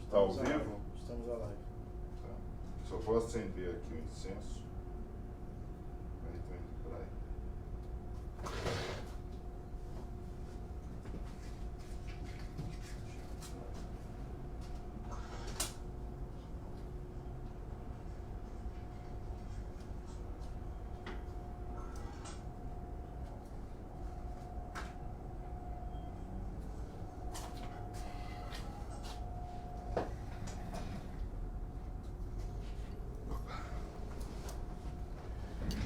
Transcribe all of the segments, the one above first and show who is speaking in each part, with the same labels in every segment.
Speaker 1: Está ao vivo?
Speaker 2: Estamos ao live.
Speaker 1: Tá. Só vou acender aqui o incenso. Aí, tô indo pra aí.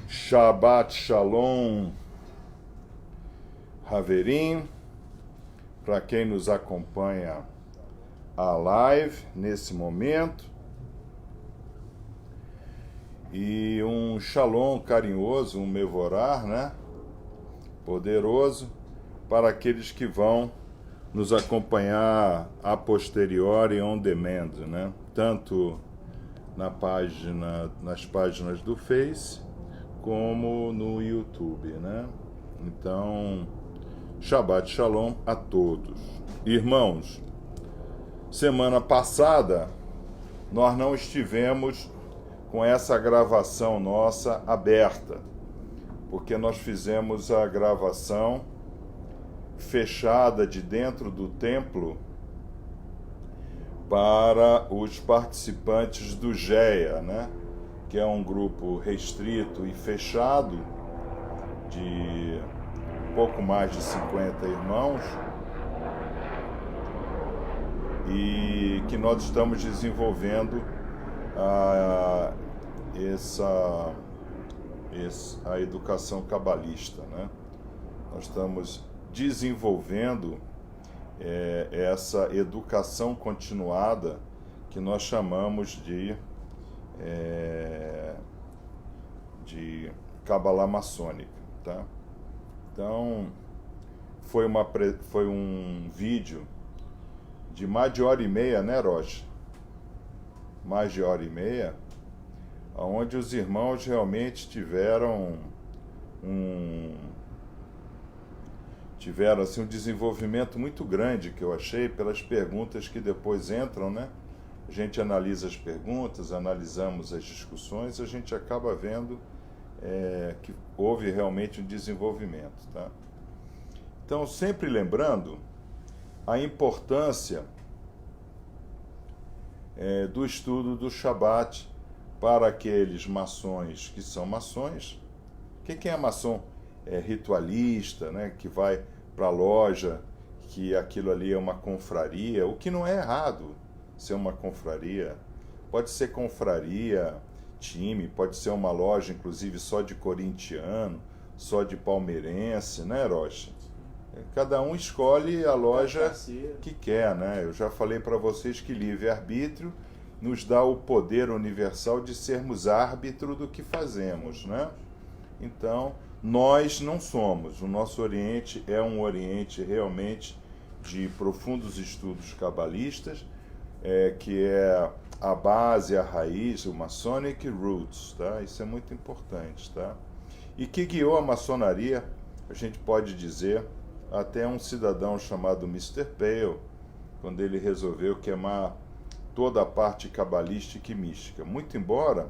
Speaker 1: Shabbat Shalom, Haverim, para quem nos acompanha a live nesse momento, e um Shalom carinhoso, um Mevorar, né? Poderoso, para aqueles que vão nos acompanhar a posteriori on demand, né? Tanto nas páginas do Face, como no YouTube, né? Então, Shabbat Shalom a todos. Irmãos, semana passada nós não estivemos com essa gravação nossa aberta, porque nós fizemos a gravação fechada de dentro do templo para os participantes do GEA, né? Que é um grupo restrito e fechado de pouco mais de 50 irmãos, e que nós estamos desenvolvendo a educação cabalista, né? Nós estamos desenvolvendo essa educação continuada que nós chamamos de Kabbalah maçônica, tá? Então, foi um vídeo de mais de hora e meia, né, Rocha? Mais de hora e meia, onde os irmãos realmente tiveram assim, um desenvolvimento muito grande, que eu achei, pelas perguntas que depois entram, né? A gente analisa as perguntas, analisamos as discussões, a gente acaba vendo que houve realmente um desenvolvimento, tá? Então, sempre lembrando a importância do estudo do Shabat para aqueles maçons que são maçons. Quem é maçom? É ritualista, né? Que vai para a loja, que aquilo ali é uma confraria, o que não é errado ser uma confraria. Pode ser confraria, time, pode ser uma loja, inclusive, só de corintiano, só de palmeirense, né, Rocha? Cada um escolhe a loja que quer, né? Eu já falei para vocês que livre-arbítrio nos dá o poder universal de sermos árbitro do que fazemos, né? Então, nós não somos. O nosso Oriente é um Oriente realmente de profundos estudos cabalistas, que é a base, a raiz, o Masonic Roots, tá? Isso é muito importante, tá? E que guiou a maçonaria, a gente pode dizer, até um cidadão chamado Mr. Pale, quando ele resolveu queimar toda a parte cabalística e mística. Muito embora,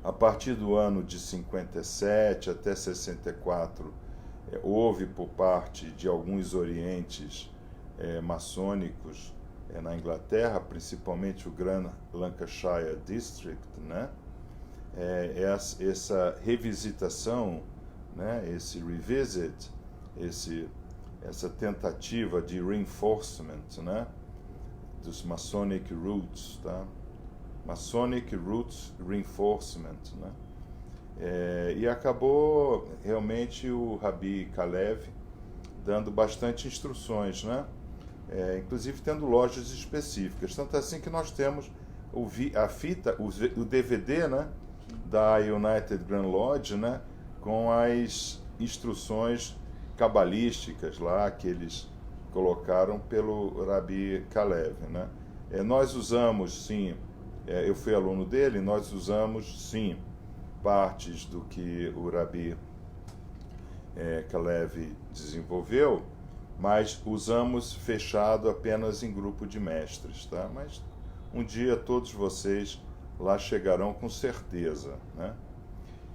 Speaker 1: a partir do ano de 57 até 64, houve por parte de alguns orientes maçônicos na Inglaterra, principalmente o Grand Lancashire District, né? Essa revisitação, né? Esse revisit, essa tentativa de reinforcement, né? Dos Masonic Roots, tá? Masonic Roots Reinforcement, né? E acabou realmente o Rabbi Kalev dando bastante instruções, né? Inclusive tendo lojas específicas. Tanto assim que nós temos a fita, o DVD, né? Da United Grand Lodge, né? Com as instruções cabalísticas lá que eles colocaram pelo Rabbi Kalev, né? Nós usamos, sim, eu fui aluno dele, nós usamos, sim, partes do que o Rabbi Kalev desenvolveu, mas usamos fechado apenas em grupo de mestres, tá? Mas um dia todos vocês lá chegarão com certeza, né?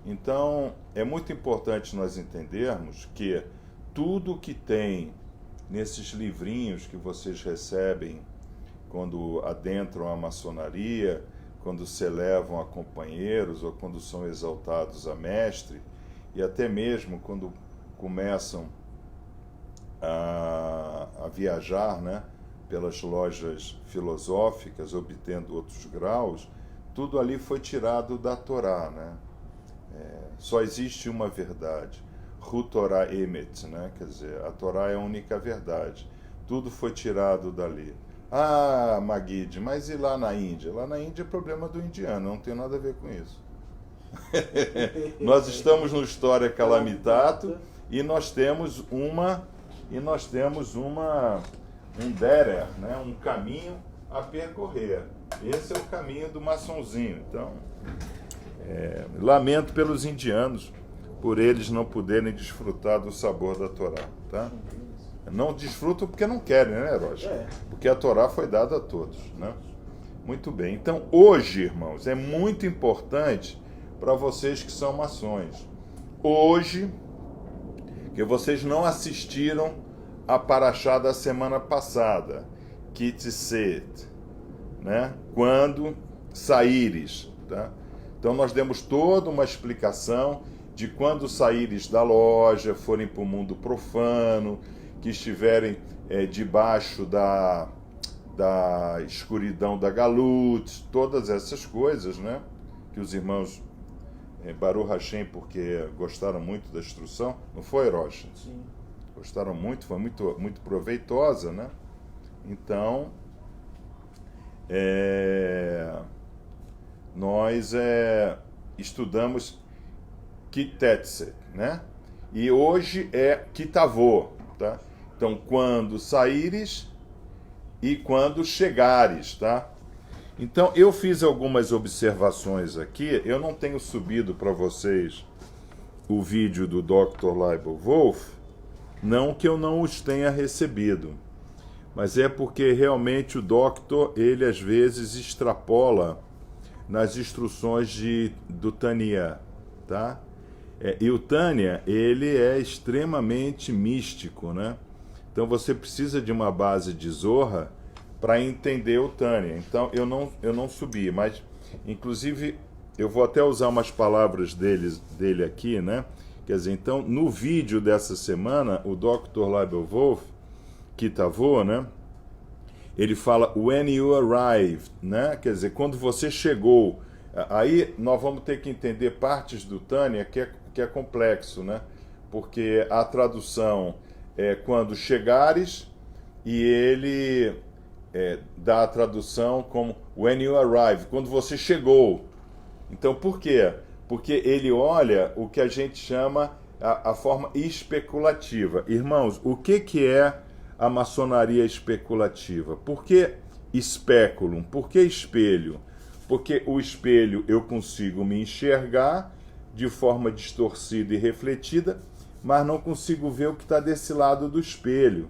Speaker 1: Então, é muito importante nós entendermos que tudo que tem nesses livrinhos que vocês recebem quando adentram a maçonaria, quando se elevam a companheiros ou quando são exaltados a mestre, e até mesmo quando começam a viajar, né, pelas lojas filosóficas, obtendo outros graus, tudo ali foi tirado da Torá, né? Só existe uma verdade, Hu Torah Emet, né? Quer dizer, a Torá é a única verdade. Tudo foi tirado dali. Ah, Magid, mas e lá na Índia? Lá na Índia é problema do indiano, não tem nada a ver com isso. Nós estamos no História Calamitato e nós temos um derer, né? Um caminho a percorrer. Esse é o caminho do maçonzinho. Então, lamento pelos indianos, por eles não poderem desfrutar do sabor da Torá, tá? Não desfrutam porque não querem, né, Rocha? Porque a Torá foi dada a todos, né? Muito bem. Então, hoje, irmãos, é muito importante para vocês que são maçons. Hoje, que vocês não assistiram a Paraxá da semana passada, Kitset, né? Quando saíres, tá? Então nós demos toda uma explicação de quando saíres da loja, forem para o mundo profano, que estiverem debaixo da escuridão da Galut, todas essas coisas, né? Que os irmãos Baruch Hashem, porque gostaram muito da instrução, não foi, Rocha?
Speaker 2: Sim.
Speaker 1: Gostaram muito, foi muito, muito proveitosa, né? Então, nós estudamos Kitetset, né? E hoje é Kitavô, tá? Então, quando saíres e quando chegares, tá? Então, eu fiz algumas observações aqui. Eu não tenho subido para vocês o vídeo do Dr. Leibowolf, não que eu não os tenha recebido, mas é porque realmente o Doctor, ele às vezes extrapola nas instruções do Tânia, tá? E o Tânia, ele é extremamente místico, né? Então você precisa de uma base de Zohar para entender o Tânia. Então eu não subi, mas inclusive eu vou até usar umas palavras dele aqui, né? Quer dizer, então no vídeo dessa semana, o Dr. Leibowolf, Kitavô, né? Ele fala when you arrived, né? Quer dizer, quando você chegou. Aí nós vamos ter que entender partes do Tânia que é complexo, né? Porque a tradução é quando chegares, e ele dá a tradução como when you arrive, quando você chegou. Então, por quê? Porque ele olha o que a gente chama a forma especulativa. Irmãos, o que é a maçonaria especulativa? Por que speculum? Por que espelho? Porque o espelho eu consigo me enxergar de forma distorcida e refletida, mas não consigo ver o que está desse lado do espelho.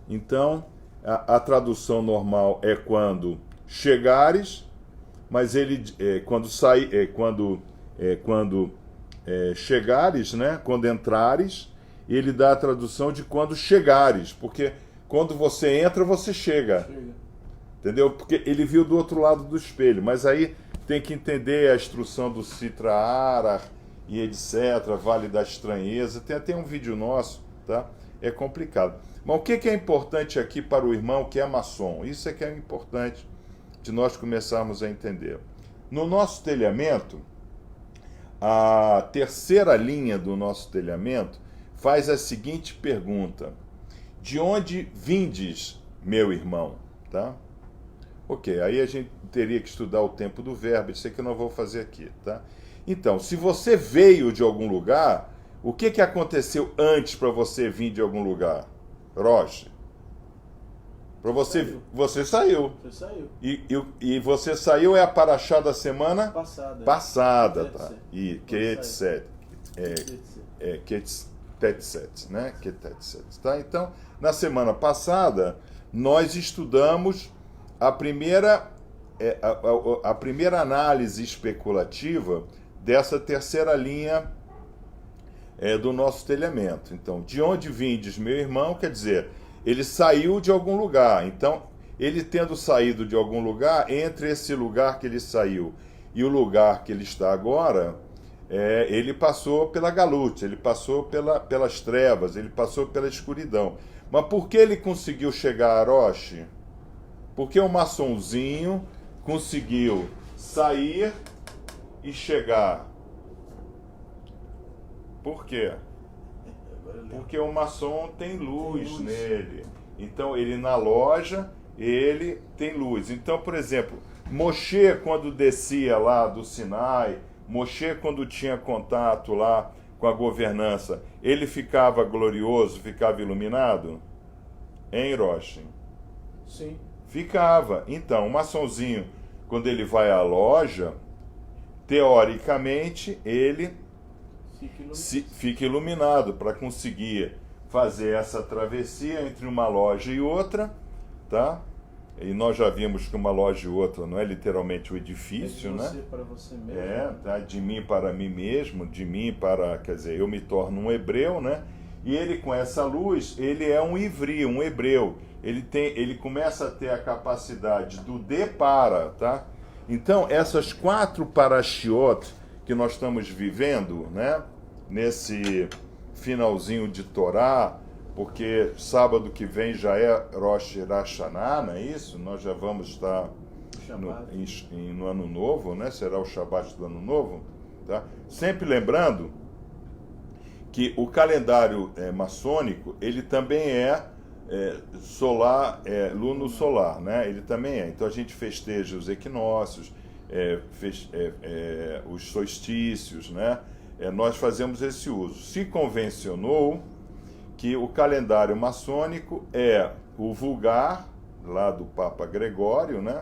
Speaker 1: Então, a tradução normal é quando chegares, mas ele quando chegares, né? Quando entrares, ele dá a tradução de quando chegares, porque quando você entra, você chega. Entendeu? Porque ele viu do outro lado do espelho, mas aí tem que entender a instrução do Sitra Arar e etc, Vale da Estranheza. Tem até um vídeo nosso, tá? É complicado. Mas o que é importante aqui para o irmão que é maçom? Isso é que é importante de nós começarmos a entender. No nosso telhamento, a terceira linha do nosso telhamento faz a seguinte pergunta: de onde vindes, meu irmão? Tá? Ok, aí a gente teria que estudar o tempo do verbo, isso é que eu não vou fazer aqui, tá? Então, se você veio de algum lugar, o que aconteceu antes para você vir de algum lugar? Roche? Para você saiu. Você saiu.
Speaker 2: Você saiu.
Speaker 1: E você saiu é a Paraxá da semana passada, tá? E Tetset, né? Ketetset, tá? Então, na semana passada, nós estudamos a primeira análise especulativa dessa terceira linha do nosso telhamento. Então, de onde vindes, meu irmão, quer dizer, ele saiu de algum lugar. Então, ele tendo saído de algum lugar, entre esse lugar que ele saiu e o lugar que ele está agora, ele passou pela galute, ele passou pelas trevas, ele passou pela escuridão. Mas por que ele conseguiu chegar a Aroche? Porque o maçonzinho conseguiu sair e chegar. Por quê? Porque o maçom tem luz nele. Então, ele na loja, ele tem luz. Então, por exemplo, Moshe, quando descia lá do Sinai, Moshe, quando tinha contato lá com a governança, ele ficava glorioso, ficava iluminado? Hein, Roche?
Speaker 2: Sim.
Speaker 1: Ficava. Então, o maçonzinho, quando ele vai à loja, teoricamente, ele fica iluminado para conseguir fazer essa travessia entre uma loja e outra, tá? E nós já vimos que uma loja e outra não é literalmente o edifício,
Speaker 2: de você
Speaker 1: né?
Speaker 2: para você mesmo.
Speaker 1: Tá? De mim para mim mesmo, de mim para, quer dizer, eu me torno um hebreu, né? E ele com essa luz, ele é um ivri, um hebreu. Ele começa a ter a capacidade do de para, tá? Então, essas 4 parashiot que nós estamos vivendo, né? Nesse finalzinho de Torá, porque sábado que vem já é Rosh Hashanah, não é isso? Nós já vamos estar no Ano Novo, né? Será o Shabat do Ano Novo, tá? Sempre lembrando que o calendário maçônico, ele também é luno-solar, né? Ele também é. Então a gente festeja os equinócios, os solstícios, né? Nós fazemos esse uso. Se convencionou que o calendário maçônico é o vulgar, lá do Papa Gregório, né?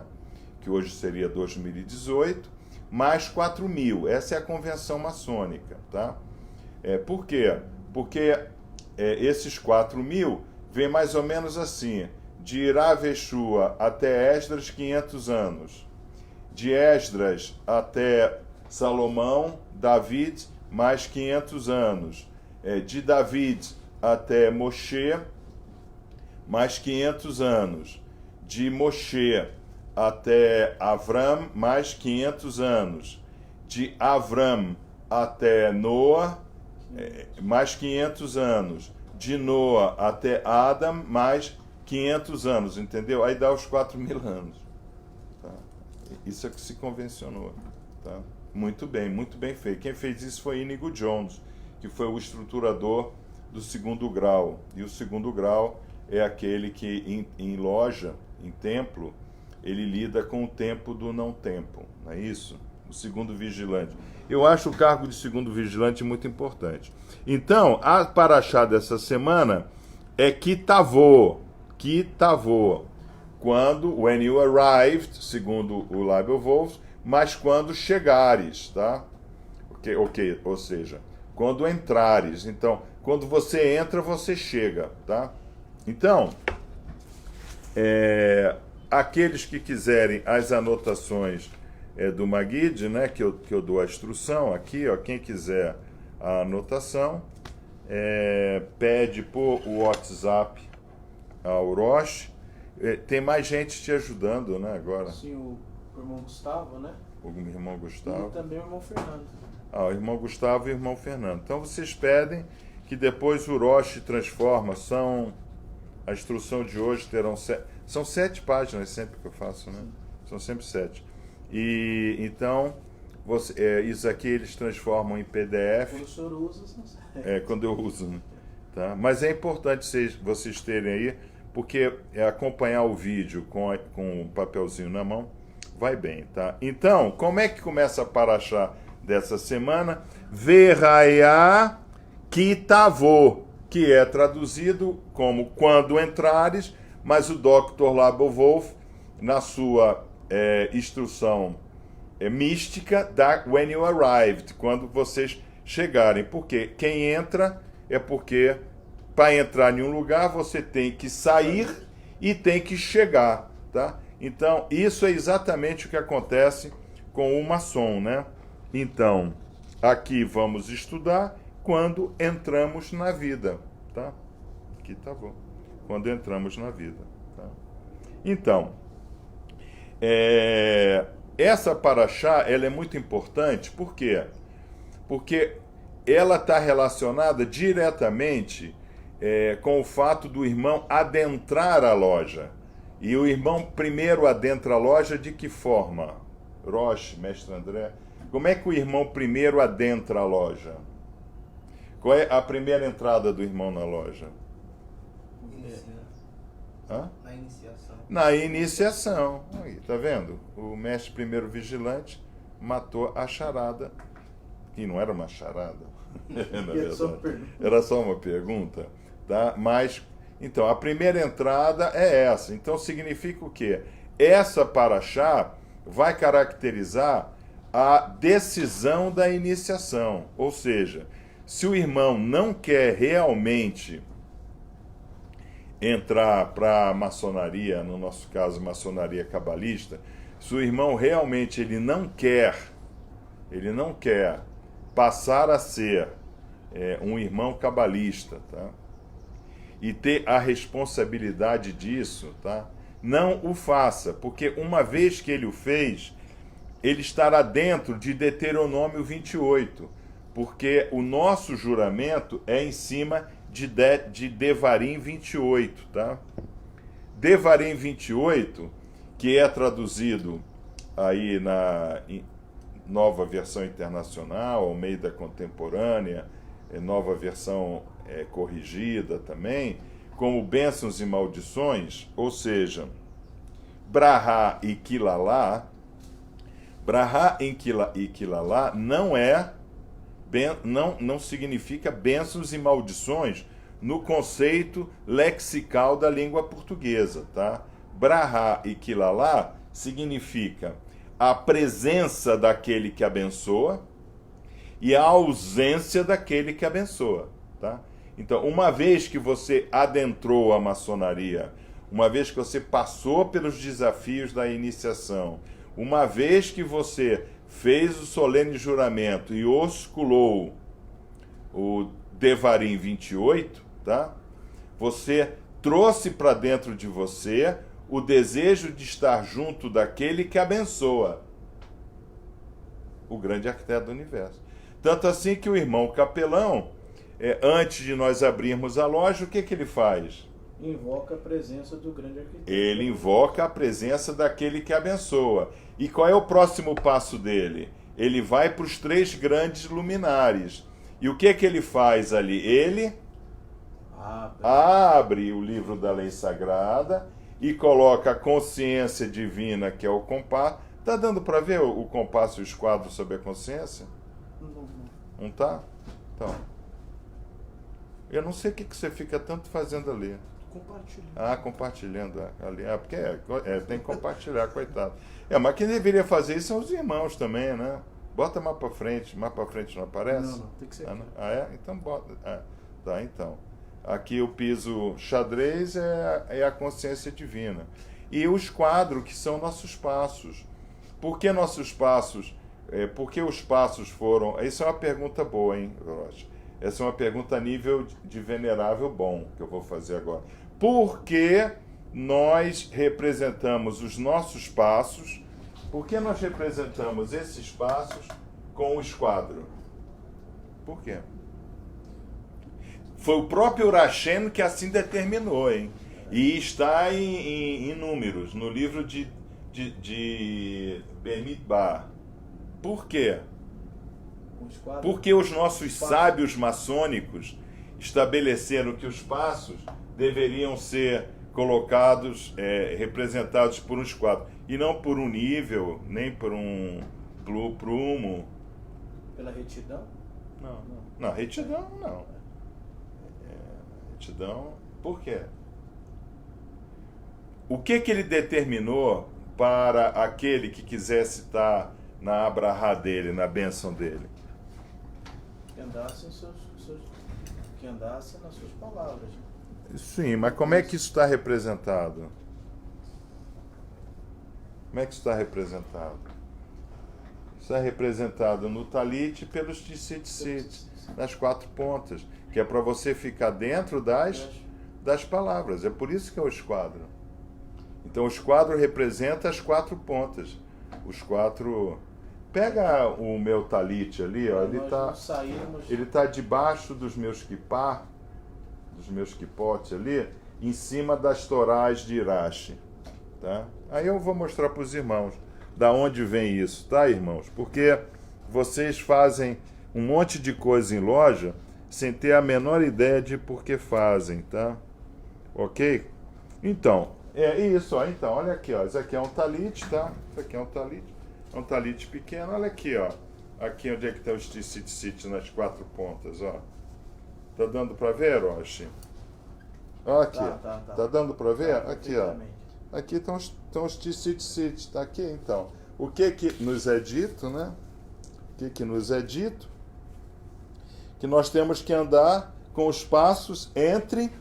Speaker 1: Que hoje seria 2018, mais 4.000. Essa é a convenção maçônica, tá? Por quê? Porque esses 4.000 vem mais ou menos assim: de Iraveshua até Esdras, 500 anos. De Esdras até Salomão, David, mais 500 anos. De David até Moshe, mais 500 anos. De Moshe até Avram, mais 500 anos. De Avram até Noa, mais 500 anos. De Noa até Adam, mais 500 anos, entendeu? Aí dá os 4.000 anos. Tá? Isso é que se convencionou. Tá? Muito bem feito. Quem fez isso foi Inigo Jones, que foi o estruturador do segundo grau. E o segundo grau é aquele que em loja, em templo, ele lida com o tempo do não tempo, não é isso? O segundo vigilante. Eu acho o cargo de segundo vigilante muito importante. Então, a paraxá dessa semana é Kitavô. Quando, when you arrived, segundo o Leibel Wolf, mas quando chegares, tá? Ok, ou seja, quando entrares. Então, quando você entra, você chega, tá? Então, aqueles que quiserem as anotações do Maguide, né, que eu dou a instrução aqui, ó, quem quiser a anotação, pede por WhatsApp ao Roche. Tem mais gente te ajudando, né, agora?
Speaker 2: Sim, o irmão Gustavo, né?
Speaker 1: O irmão Gustavo.
Speaker 2: E também o irmão Fernando.
Speaker 1: O irmão Gustavo e o irmão Fernando. Então vocês pedem que depois o Roche transforma. A instrução de hoje terão são 7 páginas sempre que eu faço, né? São sempre 7. E então isso aqui eles transformam em PDF.
Speaker 2: Quando o senhor usa, são 7.
Speaker 1: Quando eu uso, né? Tá? Mas é importante vocês terem aí, porque acompanhar o vídeo com o papelzinho na mão vai bem, tá? Então, como é que começa a paraxá dessa semana? Veraiá Kitavô, que é traduzido como quando entrares, mas o Dr. Leibel Wolf, na sua instrução mística, dá when you arrived, quando vocês chegarem, porque quem entra é porque para entrar em um lugar você tem que sair e tem que chegar, tá? Então, isso é exatamente o que acontece com o maçom, né? Então, aqui vamos estudar quando entramos na vida, tá? Aqui tá bom. Quando entramos na vida, tá? Então, essa paraxá, ela é muito importante, por quê? Porque ela está relacionada diretamente com o fato do irmão adentrar a loja. E o irmão primeiro adentra a loja de que forma? Roche, mestre André, como é que o irmão primeiro adentra a loja? Qual é a primeira entrada do irmão na loja?
Speaker 3: Na iniciação.
Speaker 1: Na iniciação. Aí, tá vendo? O mestre primeiro vigilante matou a charada. E não era uma charada, na verdade. Era só uma pergunta. Tá? Mas, então, a primeira entrada é essa. Então, significa o quê? Essa paraxá vai caracterizar a decisão da iniciação. Ou seja, se o irmão não quer realmente entrar para a maçonaria, no nosso caso, maçonaria cabalista, se o irmão realmente ele não quer passar a ser um irmão cabalista, tá? E ter a responsabilidade disso, tá? Não o faça, porque uma vez que ele o fez, ele estará dentro de Deuteronômio 28, porque o nosso juramento é em cima de Devarim 28, tá? Devarim 28, que é traduzido aí na Nova Versão Internacional, Almeida Contemporânea, Nova Versão corrigida também, como bênçãos e maldições, ou seja, Brahá e Quilalá. Brahá e Quilalá não significa bênçãos e maldições no conceito lexical da língua portuguesa, tá? Brahá e Quilalá significa a presença daquele que abençoa e a ausência daquele que abençoa, tá? Então, uma vez que você adentrou a maçonaria, uma vez que você passou pelos desafios da iniciação, uma vez que você fez o solene juramento e osculou o Devarim 28, tá? Você trouxe para dentro de você o desejo de estar junto daquele que abençoa, o grande arquiteto do universo. Tanto assim que o irmão capelão, antes de nós abrirmos a loja, o que ele faz?
Speaker 2: Invoca a presença do grande arquiteto.
Speaker 1: Ele invoca a presença daquele que abençoa. E qual é o próximo passo dele? Ele vai para os 3 grandes luminares. E o que ele faz ali? Ele abre o livro da lei sagrada e coloca a consciência divina, que é o compasso. Tá dando para ver o compasso e o esquadro sobre a consciência? Não tá? Então, eu não sei o que você fica tanto fazendo ali.
Speaker 2: Compartilhando.
Speaker 1: Compartilhando ali. Porque tem que compartilhar, coitado. Mas quem deveria fazer isso são os irmãos também, né? Bota mais pra frente. Mais pra frente não aparece?
Speaker 2: Não, tem que ser aqui.
Speaker 1: Então bota. Tá, então. Aqui o piso xadrez é a consciência divina. E o esquadro, que são nossos passos. Por que nossos passos? Por que os passos foram... Isso é uma pergunta boa, hein, Rocha? Essa é uma pergunta a nível de venerável bom, que eu vou fazer agora. Por que nós representamos os nossos passos? Por que nós representamos esses passos com o esquadro? Por quê? Foi o próprio Urashen que assim determinou, hein? E está em números, no livro de Bemidbar. Por quê? Porque os nossos sábios maçônicos estabeleceram que os passos deveriam ser colocados, representados por um esquadro, e não por um nível, nem por um prumo.
Speaker 2: Pela retidão?
Speaker 1: Não, retidão não. Retidão, por quê? O que ele determinou para aquele que quisesse estar na abrahá dele, na bênção dele?
Speaker 2: Que andassem que andasse nas suas palavras.
Speaker 1: Sim, mas como é que isso está representado? Como é que isso está representado? Está representado no talit pelos tzitzit, nas 4 pontas, que é para você ficar dentro das palavras. É por isso que é o esquadro. Então o esquadro representa as 4 pontas. Os 4... Pega o meu talit ali, ó, ele tá debaixo dos meus kippah, dos meus kipotes ali, em cima das torais de Irache, tá? Aí eu vou mostrar para os irmãos da onde vem isso, tá, irmãos? Porque vocês fazem um monte de coisa em loja sem ter a menor ideia de por que fazem, tá? Ok? Então, é isso, ó. Então, olha aqui, ó. Isso aqui é um talit, tá? Isso aqui é um talit. É um talit pequeno, olha aqui, ó. Aqui onde é que está o tzitzit nas 4 pontas, ó. Tá dando para ver, Roshi? Olha aqui, tá dando para ver? Aqui, ó. Aqui estão os tzitzit, tá aqui, então. O que nos é dito, né? O que nos é dito? Que nós temos que andar com os passos entre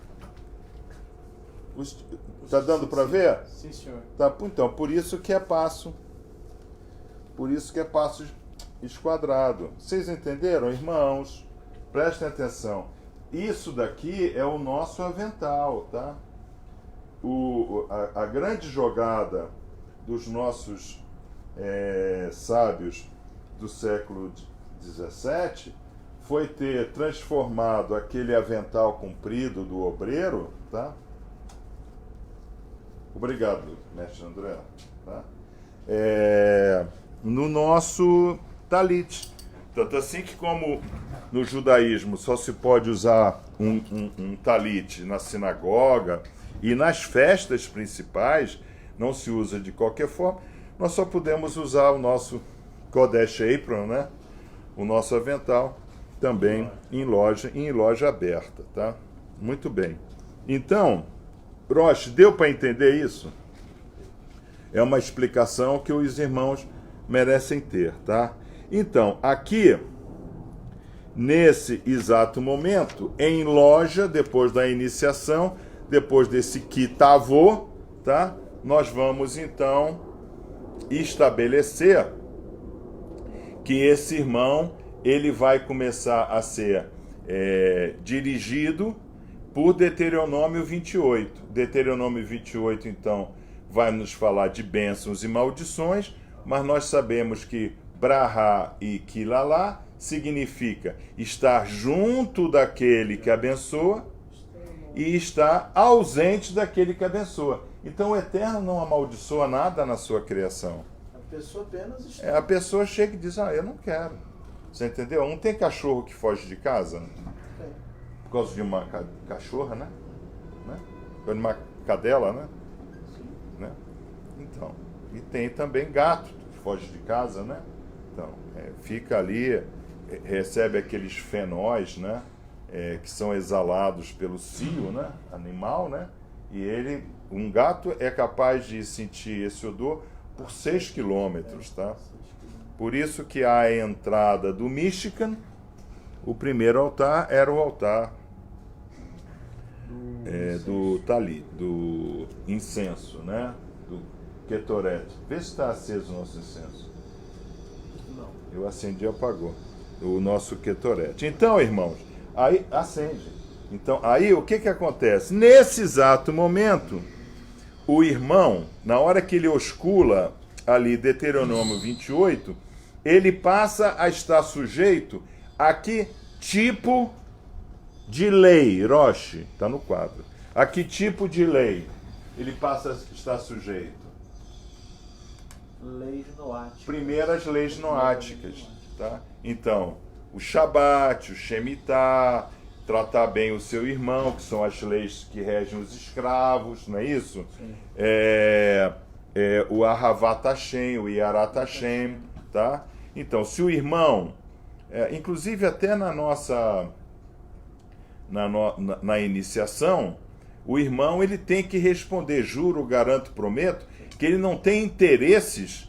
Speaker 1: os... Tá dando para ver?
Speaker 2: Sim, senhor.
Speaker 1: Tá, então, por isso que é passo. Por isso que é passo esquadrado. Vocês entenderam, irmãos? Prestem atenção. Isso daqui é o nosso avental, tá? A grande jogada dos nossos sábios do século XVII foi ter transformado aquele avental comprido do obreiro, tá? Obrigado, mestre André, tá? No nosso talit. Tanto assim que, como no judaísmo só se pode usar um talit na sinagoga e nas festas principais não se usa de qualquer forma, nós só podemos usar o nosso Kodesh Apron, né? O nosso avental, também em loja aberta, tá? Muito bem. Então, Rosh, deu para entender isso? É uma explicação que os irmãos merecem ter, tá? Então, aqui, nesse exato momento, em loja, depois da iniciação, depois desse kitavô, tá? Nós vamos, então, estabelecer que esse irmão, ele vai começar a ser dirigido por Deuteronômio 28. Deuteronômio 28, então, vai nos falar de bênçãos e maldições, mas nós sabemos que Brahá e Kilalá significa estar junto daquele que abençoa e estar ausente daquele que abençoa. Então o Eterno não amaldiçoa nada na sua criação.
Speaker 2: A pessoa apenas está.
Speaker 1: A pessoa chega e diz, eu não quero. Você entendeu? Não tem cachorro que foge de casa por causa de uma cachorra, né? Por causa de uma cadela, né? Né? Então, e tem também gato que foge de casa, né? Então, fica ali, recebe aqueles fenóis, né? Que são exalados pelo cio, né? Animal, né? E um gato é capaz de sentir esse odor por 6 quilômetros, tá? Por isso que a entrada do Michigan, o primeiro altar era o altar do Talit, do incenso, né? Do Ketoret. Vê se está aceso o nosso incenso.
Speaker 2: Não.
Speaker 1: Eu acendi e apagou. O nosso Ketoret. Então, irmãos, aí acende. Então, aí o que acontece? Nesse exato momento, o irmão, na hora que ele oscula ali Deuteronômio 28, ele passa a estar sujeito a que tipo de lei, Roshi, está no quadro. A que tipo de lei ele passa a estar sujeito?
Speaker 2: Leis noáticas.
Speaker 1: Primeiras leis noáticas, tá? Então, o Shabat, o Shemitah, tratar bem o seu irmão, que são as leis que regem os escravos, não é isso? O Ahavat Hashem, o Yarat Hashem, tá? Então, se o irmão, inclusive até na nossa, na iniciação, o irmão ele tem que responder, juro, garanto, prometo, que ele não tem interesses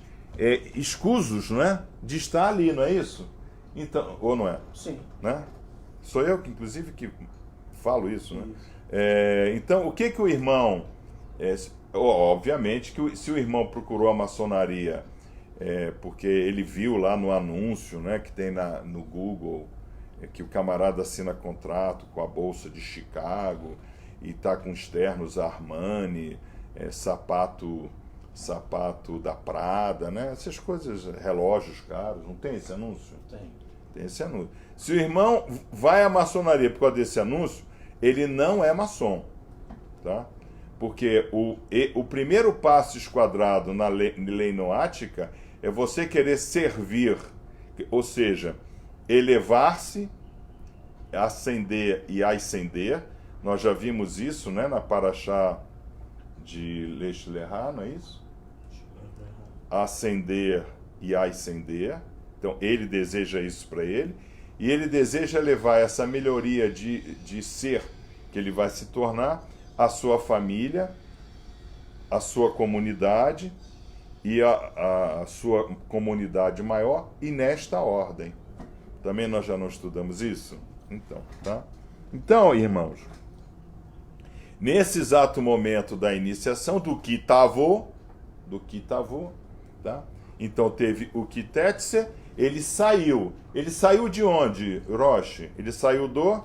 Speaker 1: escusos, não é? De estar ali, não é isso? Então, ou não é?
Speaker 2: Sim.
Speaker 1: Né? Sou eu que, inclusive, que falo isso, né?
Speaker 2: Isso.
Speaker 1: Então, o que o irmão... obviamente que se o irmão procurou a maçonaria porque ele viu lá no anúncio, né, que tem no Google, que o camarada assina contrato com a Bolsa de Chicago e está com os ternos Armani, sapato da Prada, né? Essas coisas, relógios caros, não tem esse anúncio? Tem esse anúncio. Se o irmão vai à maçonaria por causa desse anúncio, ele não é maçom, tá? Porque o primeiro passo esquadrado na lei noática é você querer servir, ou seja, elevar-se, ascender e ascender. Nós já vimos isso, né, na Paraxá de Lech Lecha, não é isso? Ascender e ascender. Então, ele deseja isso para ele. E ele deseja levar essa melhoria de ser que ele vai se tornar à sua família, à sua comunidade e a sua comunidade maior, e nesta ordem. Também nós já não estudamos isso? Então, tá? Então, irmãos, nesse exato momento da iniciação do Kitavô, tá? Então teve o Kitetse, ele saiu. Ele saiu de onde, Roche? Ele saiu do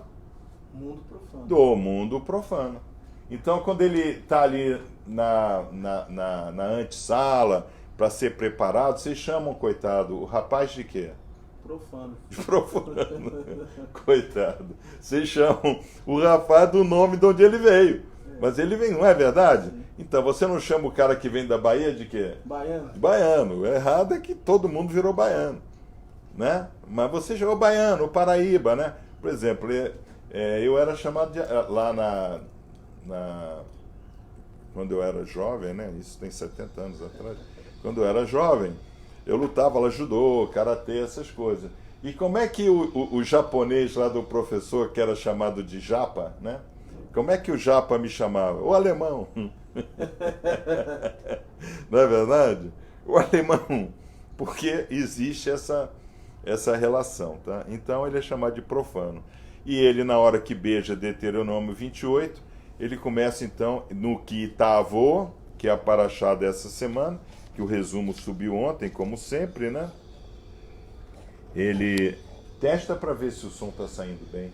Speaker 2: mundo profano.
Speaker 1: Do mundo profano. Então, quando ele está ali na antessala para ser preparado, vocês chamam, coitado, o rapaz de quê?
Speaker 2: Profano.
Speaker 1: De profano. Coitado. Vocês chamam o rapaz do nome de onde ele veio. Mas ele vem, não é verdade?
Speaker 2: Sim.
Speaker 1: Então, você não chama o cara que vem da Bahia de quê?
Speaker 2: Baiano.
Speaker 1: De baiano. O errado é que todo mundo virou baiano, né? Mas você chegou baiano, o Paraíba, né? Por exemplo, eu era chamado de, lá quando eu era jovem, né? Isso tem 70 anos atrás. Quando eu era jovem, eu lutava lá judô, karatê, essas coisas. E como é que o japonês lá do professor, que era chamado de japa, né? Como é que o japa me chamava? O alemão. Não é verdade? O alemão. Porque existe essa relação, tá? Então ele é chamado de profano. E ele, na hora que beija Deuteronômio 28, ele começa então no Kitavô, que é a paraxá dessa semana, que o resumo subiu ontem, como sempre, né? Ele testa para ver se o som está saindo bem.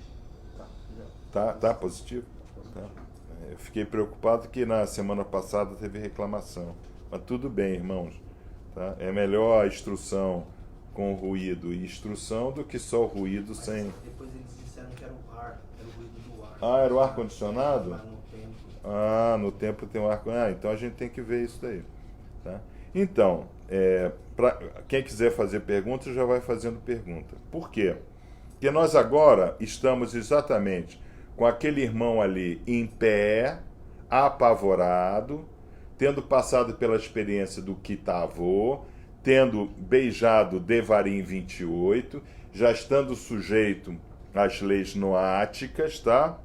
Speaker 1: Tá positivo? Tá. Eu fiquei preocupado que na semana passada teve reclamação. Mas tudo bem, irmãos. Tá? É melhor a instrução com ruído e instrução do que só o ruído sem...
Speaker 3: Depois eles disseram que era o ar, era o ruído do ar.
Speaker 1: Ah, era o ar-condicionado?
Speaker 3: Mas no tempo...
Speaker 1: Ah, no templo tem um ar-condicionado. Ah, então a gente tem que ver isso daí. Tá? Então, para quem quiser fazer perguntas, já vai fazendo pergunta. Por quê? Porque nós agora estamos exatamente com aquele irmão ali em pé, apavorado, tendo passado pela experiência do Kitavô, tendo beijado Devarim 28, já estando sujeito às leis noáticas, tá?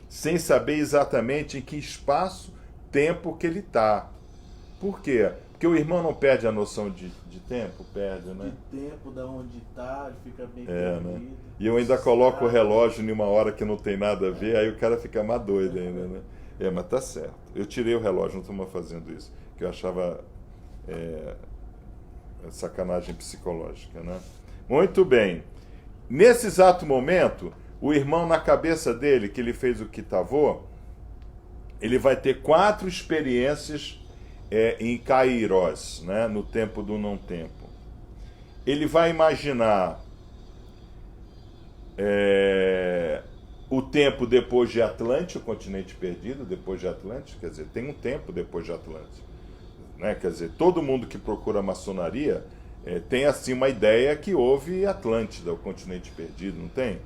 Speaker 1: Sem saber exatamente em que espaço-tempo que ele está. Por quê? Porque o irmão não perde a noção de tempo, perde, né?
Speaker 2: De tempo, da onde está, fica bem
Speaker 1: né? E eu ainda coloco o relógio em uma hora que não tem nada a ver, aí o cara fica mais doido ainda, né? Mas tá certo. Eu tirei o relógio, não estou mais fazendo isso, que eu achava sacanagem psicológica, né? Muito bem. Nesse exato momento, o irmão, na cabeça dele, que ele fez o Kitavô, ele vai ter 4 experiências em Kairos, né, no tempo do não-tempo. Ele vai imaginar o tempo depois de Atlântico, o continente perdido, depois de Atlântico, quer dizer, tem um tempo depois de Atlântico. Né? Quer dizer, todo mundo que procura maçonaria tem assim uma ideia que houve Atlântida, o continente perdido, não tem?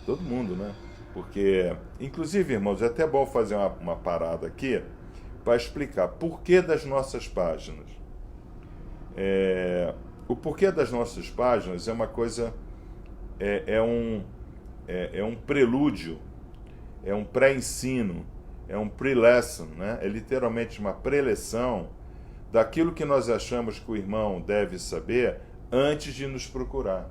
Speaker 1: Todo mundo, né? Porque, inclusive, irmãos, é até bom fazer uma parada aqui para explicar porquê das nossas páginas. O porquê das nossas páginas é uma coisa, é um prelúdio, é um pré-ensino, é um pre-lesson, né? É literalmente uma preleção daquilo que nós achamos que o irmão deve saber antes de nos procurar.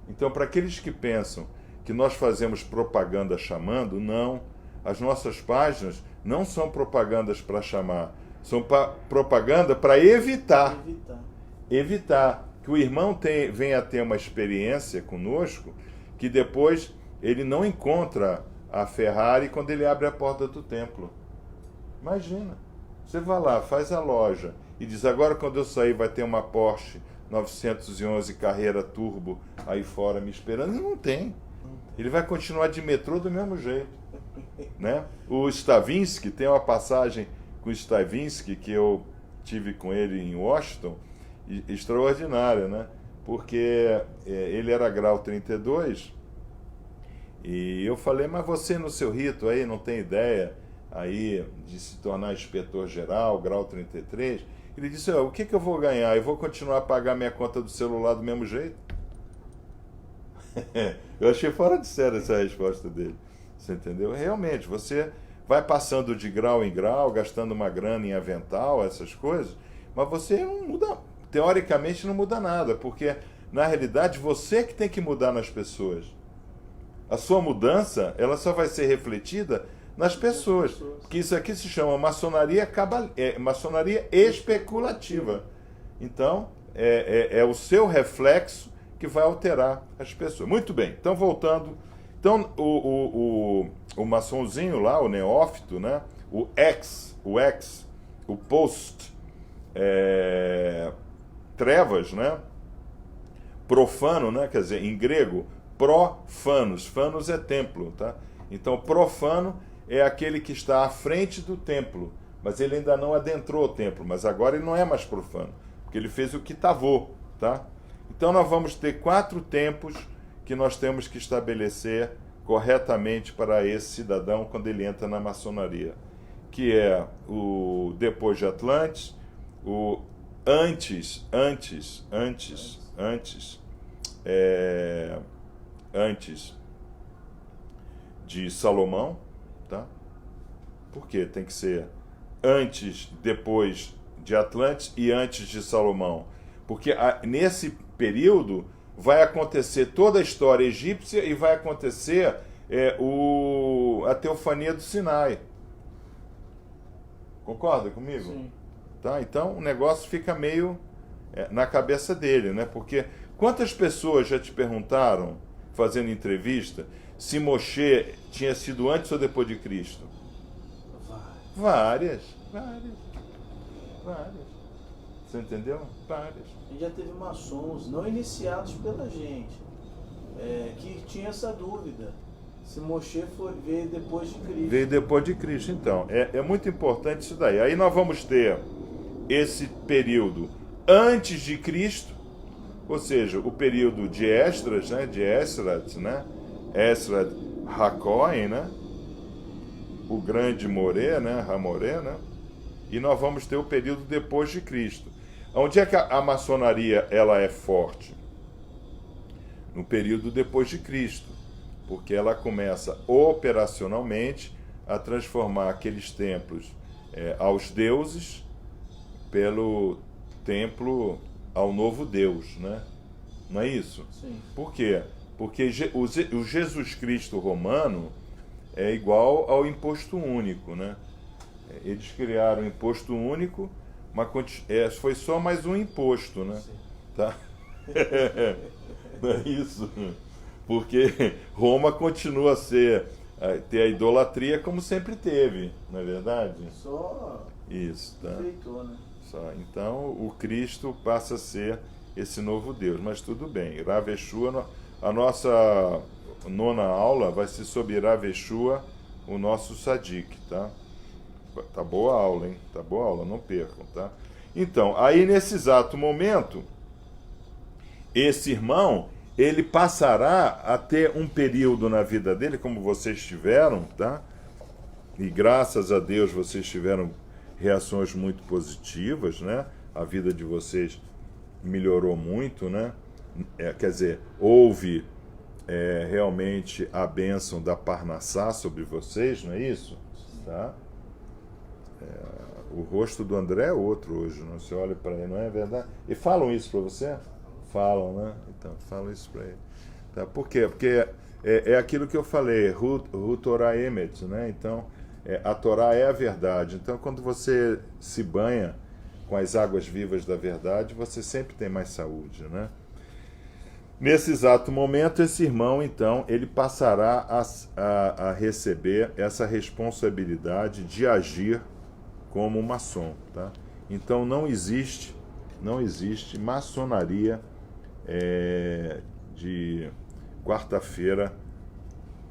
Speaker 1: Então, para aqueles que pensam que nós fazemos propaganda chamando, não. As nossas páginas não são propagandas para chamar, são propaganda para evitar. Evitar que o irmão venha a ter uma experiência conosco que depois ele não encontra a Ferrari quando ele abre a porta do templo. Imagina, você vai lá, faz a loja e diz, agora quando eu sair vai ter uma Porsche 911 Carrera Turbo aí fora me esperando. E não tem. Ele vai continuar de metrô do mesmo jeito, né? O Stravinsky, tem uma passagem com o Stravinsky que eu tive com ele em Washington, extraordinária, né? Porque ele era grau 32 e eu falei, mas você no seu rito aí não tem ideia aí de se tornar inspetor-geral, grau 33? Ele disse, o que eu vou ganhar? Eu vou continuar a pagar minha conta do celular do mesmo jeito? Eu achei fora de sério essa resposta dele. Você entendeu? Realmente, você vai passando de grau em grau, gastando uma grana em avental, essas coisas, mas você não muda, teoricamente não muda nada, porque na realidade você que tem que mudar nas pessoas. A sua mudança, ela só vai ser refletida nas pessoas, porque isso aqui se chama maçonaria maçonaria especulativa. Então, é o seu reflexo que vai alterar as pessoas. Muito bem, então voltando. Então, o maçonzinho lá, o neófito, né? o post, trevas, né? Profano, né? Quer dizer, em grego, profanos. Fanos é templo, tá? Então, profano é aquele que está à frente do templo, mas ele ainda não adentrou o templo, mas agora ele não é mais profano, porque ele fez o kitavô, tá? Então nós vamos ter 4 tempos que nós temos que estabelecer corretamente para esse cidadão quando ele entra na maçonaria, que é o depois de Atlantes, o antes de Salomão, tá? Por quê? Tem que ser antes, depois de Atlantes e antes de Salomão. Porque nesse período vai acontecer toda a história egípcia e vai acontecer a teofania do Sinai. Concorda comigo?
Speaker 2: Sim.
Speaker 1: Tá? Então o negócio fica meio na cabeça dele, né? Porque quantas pessoas já te perguntaram, fazendo entrevista, se Moshe tinha sido antes ou depois de Cristo? Várias. Você entendeu? Várias.
Speaker 2: A gente já teve maçons não iniciados pela gente, que tinha essa dúvida. Se Moshe veio depois de Cristo.
Speaker 1: Veio depois de Cristo, então. É muito importante isso daí. Aí nós vamos ter esse período antes de Cristo, ou seja, o período de Esdras, né? De Esdras, né? Esdras Hacoin, né? O grande Moré, né? Ramoré, né? E nós vamos ter o período depois de Cristo. Onde é que a maçonaria ela é forte? No período depois de Cristo, porque ela começa operacionalmente a transformar aqueles templos aos deuses pelo templo ao novo Deus, né? Não é isso?
Speaker 2: Sim.
Speaker 1: Por quê? Porque o Jesus Cristo romano é igual ao imposto único, né? Eles criaram o imposto único, mas foi só mais um imposto, né?
Speaker 2: Sim.
Speaker 1: Tá? Não é isso? Porque Roma continua a ter a idolatria como sempre teve, não é verdade?
Speaker 2: Só
Speaker 1: Isso, tá?
Speaker 2: enfeitou, né?
Speaker 1: Então o Cristo passa a ser esse novo Deus, mas tudo bem. Rav Yeshua, a nossa nona aula vai ser sobre Rav Yeshua, o nosso Sadik, tá? Tá boa a aula, hein? Tá boa a aula, não percam, tá? Então, aí nesse exato momento, esse irmão, ele passará a ter um período na vida dele, como vocês tiveram, tá? E graças a Deus vocês tiveram reações muito positivas, né? A vida de vocês melhorou muito, né? Quer dizer, houve realmente a bênção da Parnassá sobre vocês, não é isso? Tá? O rosto do André é outro hoje, não? Você olha para ele, não é verdade? E falam isso para você? Falam, né? Então, falam isso para ele. Tá? Por quê? Porque é aquilo que eu falei, Hu Torah Emet, né? Então, a Torá é a verdade. Então, quando você se banha com as águas vivas da verdade, você sempre tem mais saúde, né? Nesse exato momento, esse irmão, então, ele passará a receber essa responsabilidade de agir como maçom, tá? Então, não existe maçonaria de quarta-feira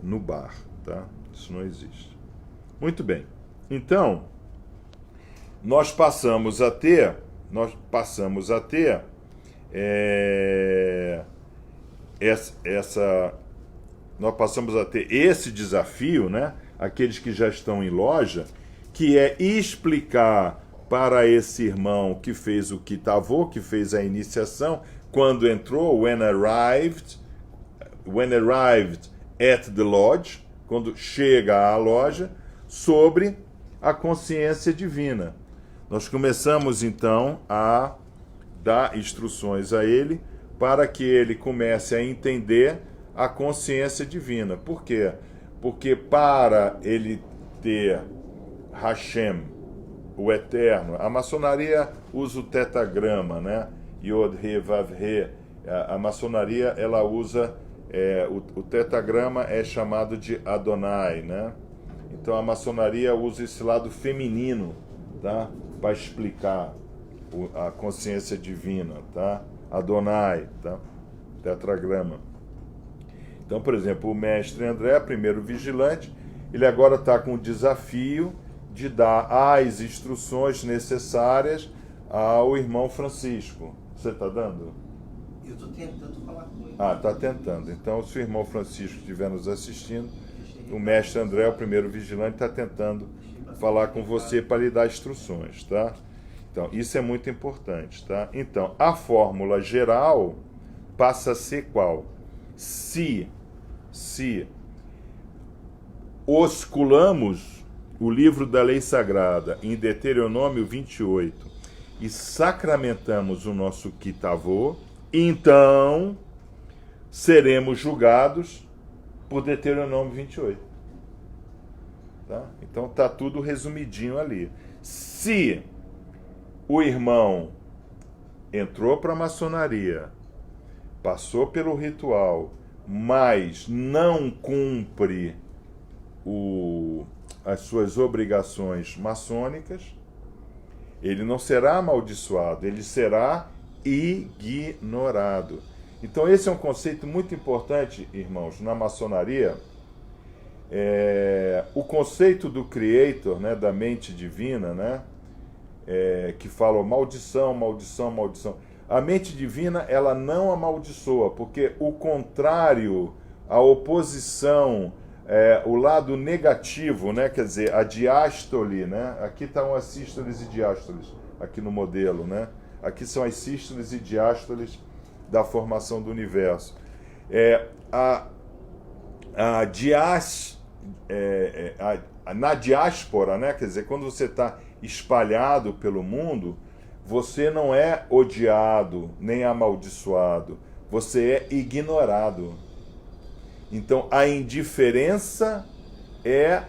Speaker 1: no bar, tá? Isso não existe. Muito bem. Então, nós passamos a ter esse desafio, né? Aqueles que já estão em loja, que é explicar para esse irmão que fez o Kitavô, que fez a iniciação, quando entrou, when arrived at the lodge, quando chega à loja, sobre a consciência divina. Nós começamos então a dar instruções a ele para que ele comece a entender a consciência divina. Por quê? Porque para ele ter Hashem, o Eterno, a maçonaria usa o tetagrama, né? Yod, He, Vav, He. A maçonaria, ela usa, o tetagrama é chamado de Adonai, né? Então a maçonaria usa esse lado feminino, tá? Para explicar a consciência divina, tá? Adonai, tá? Tetragrama. Então, por exemplo, o mestre André, primeiro vigilante, ele agora está com o desafio de dar as instruções necessárias ao irmão Francisco. Você está dando?
Speaker 3: Eu estou tentando falar com ele.
Speaker 1: Ah, está tentando. Então, se o irmão Francisco estiver nos assistindo, o mestre André, o primeiro vigilante, está tentando falar com você para lhe dar instruções, tá? Então, isso é muito importante, tá? Então, a fórmula geral passa a ser qual? Se osculamos o livro da lei sagrada em Deuteronômio 28 e sacramentamos o nosso Kitavô, então seremos julgados por Deuteronômio 28. Tá? Então está tudo resumidinho ali. Se o irmão entrou para a maçonaria, passou pelo ritual, mas não cumpre as suas obrigações maçônicas, ele não será amaldiçoado, ele será ignorado. Então esse é um conceito muito importante, irmãos, na maçonaria. O conceito do Creator, né, da mente divina, né, que fala maldição, maldição, maldição. A mente divina, ela não amaldiçoa, porque o contrário, a oposição, o lado negativo, né, quer dizer, a diástole, né, aqui estão as sístoles e diástoles, aqui no modelo, né, aqui são as sístoles e diástoles da formação do universo. Na diáspora, né, quer dizer, quando você está espalhado pelo mundo, você não é odiado nem amaldiçoado, você é ignorado. Então a indiferença é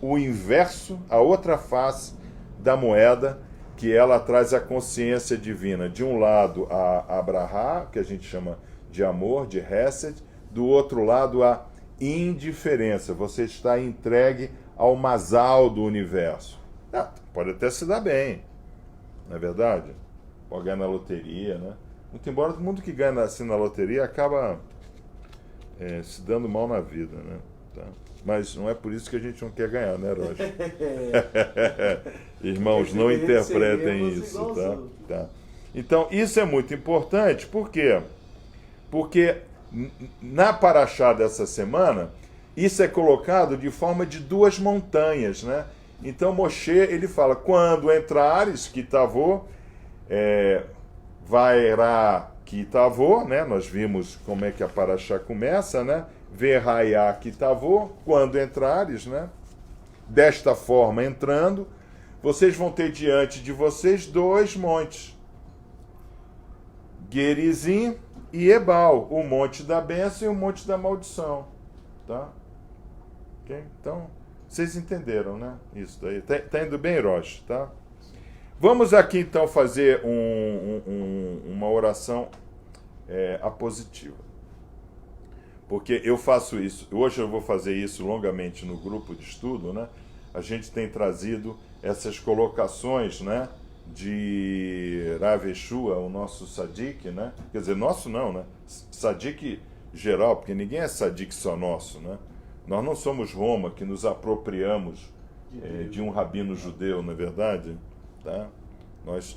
Speaker 1: o inverso, a outra face da moeda, que ela traz a consciência divina. De um lado a Abraha, que a gente chama de amor, de Hesed, do outro lado a indiferença. Você está entregue ao Mazal do universo. Pode até se dar bem, não é verdade? Pode ganhar na loteria, né? Muito embora todo mundo que ganha assim na loteria acaba se dando mal na vida, né? Tá? Mas não é por isso que a gente não quer ganhar, né, Rocha? Irmãos, não interpretem isso, tá? Tá? Então, isso é muito importante, por quê? Porque na paraxá dessa semana, isso é colocado de forma de duas montanhas, né? Então, Moshe, ele fala, quando entrares, Kitavô, vairá Kitavô, né? Nós vimos como é que a paraxá começa, né? Verraiá Kitavô, quando entrares, né? Desta forma, entrando, vocês vão ter diante de vocês dois montes. Gerizim e Ebal, o monte da bênção e o monte da maldição. Tá? Okay? Então, vocês entenderam, né? Isso daí. Tá indo bem, Rocha, tá? Vamos aqui, então, fazer uma oração apositiva. Porque eu faço isso, hoje eu vou fazer isso longamente no grupo de estudo, né? A gente tem trazido essas colocações, né? De Rav Yeshua, o nosso Sadik, né? Quer dizer, nosso não, né? Sadik geral, porque ninguém é Sadik só nosso, né? Nós não somos Roma, que nos apropriamos de um rabino judeu, não é verdade? Tá? Nós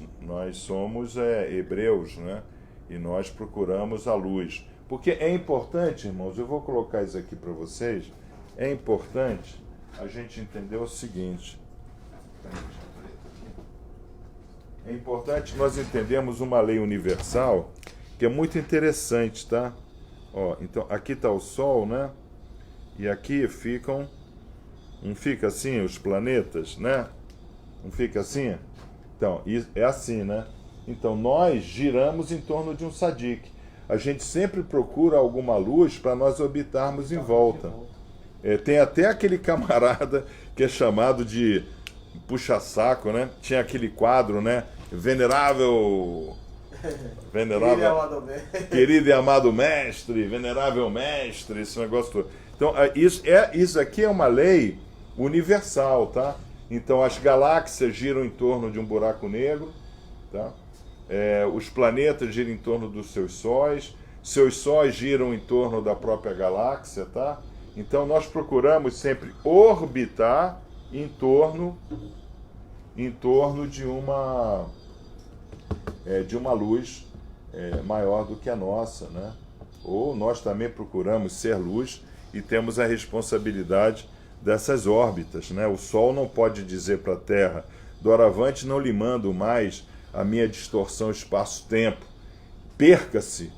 Speaker 1: somos hebreus, né? E nós procuramos a luz. Porque é importante, irmãos, eu vou colocar isso aqui para vocês, é importante a gente entender o seguinte. É importante nós entendermos uma lei universal que é muito interessante, tá? Ó, então, aqui está o Sol, né? E aqui ficam... Não fica assim os planetas, né? Não fica assim? Então, é assim, né? Então, nós giramos em torno de um sadik. A gente sempre procura alguma luz para nós orbitarmos em volta. Tem até aquele camarada que é chamado de puxa-saco, né? Tinha aquele quadro, né? Venerável, querido e amado mestre, venerável mestre, esse negócio todo. Então, isso aqui é uma lei universal, tá? Então, as galáxias giram em torno de um buraco negro, tá? Os planetas giram em torno dos seus sóis giram em torno da própria galáxia, tá? Então, nós procuramos sempre orbitar em torno de uma luz maior do que a nossa, né? Ou nós também procuramos ser luz e temos a responsabilidade dessas órbitas, né? O Sol não pode dizer para a Terra, doravante não lhe mando mais a minha distorção espaço-tempo, perca-se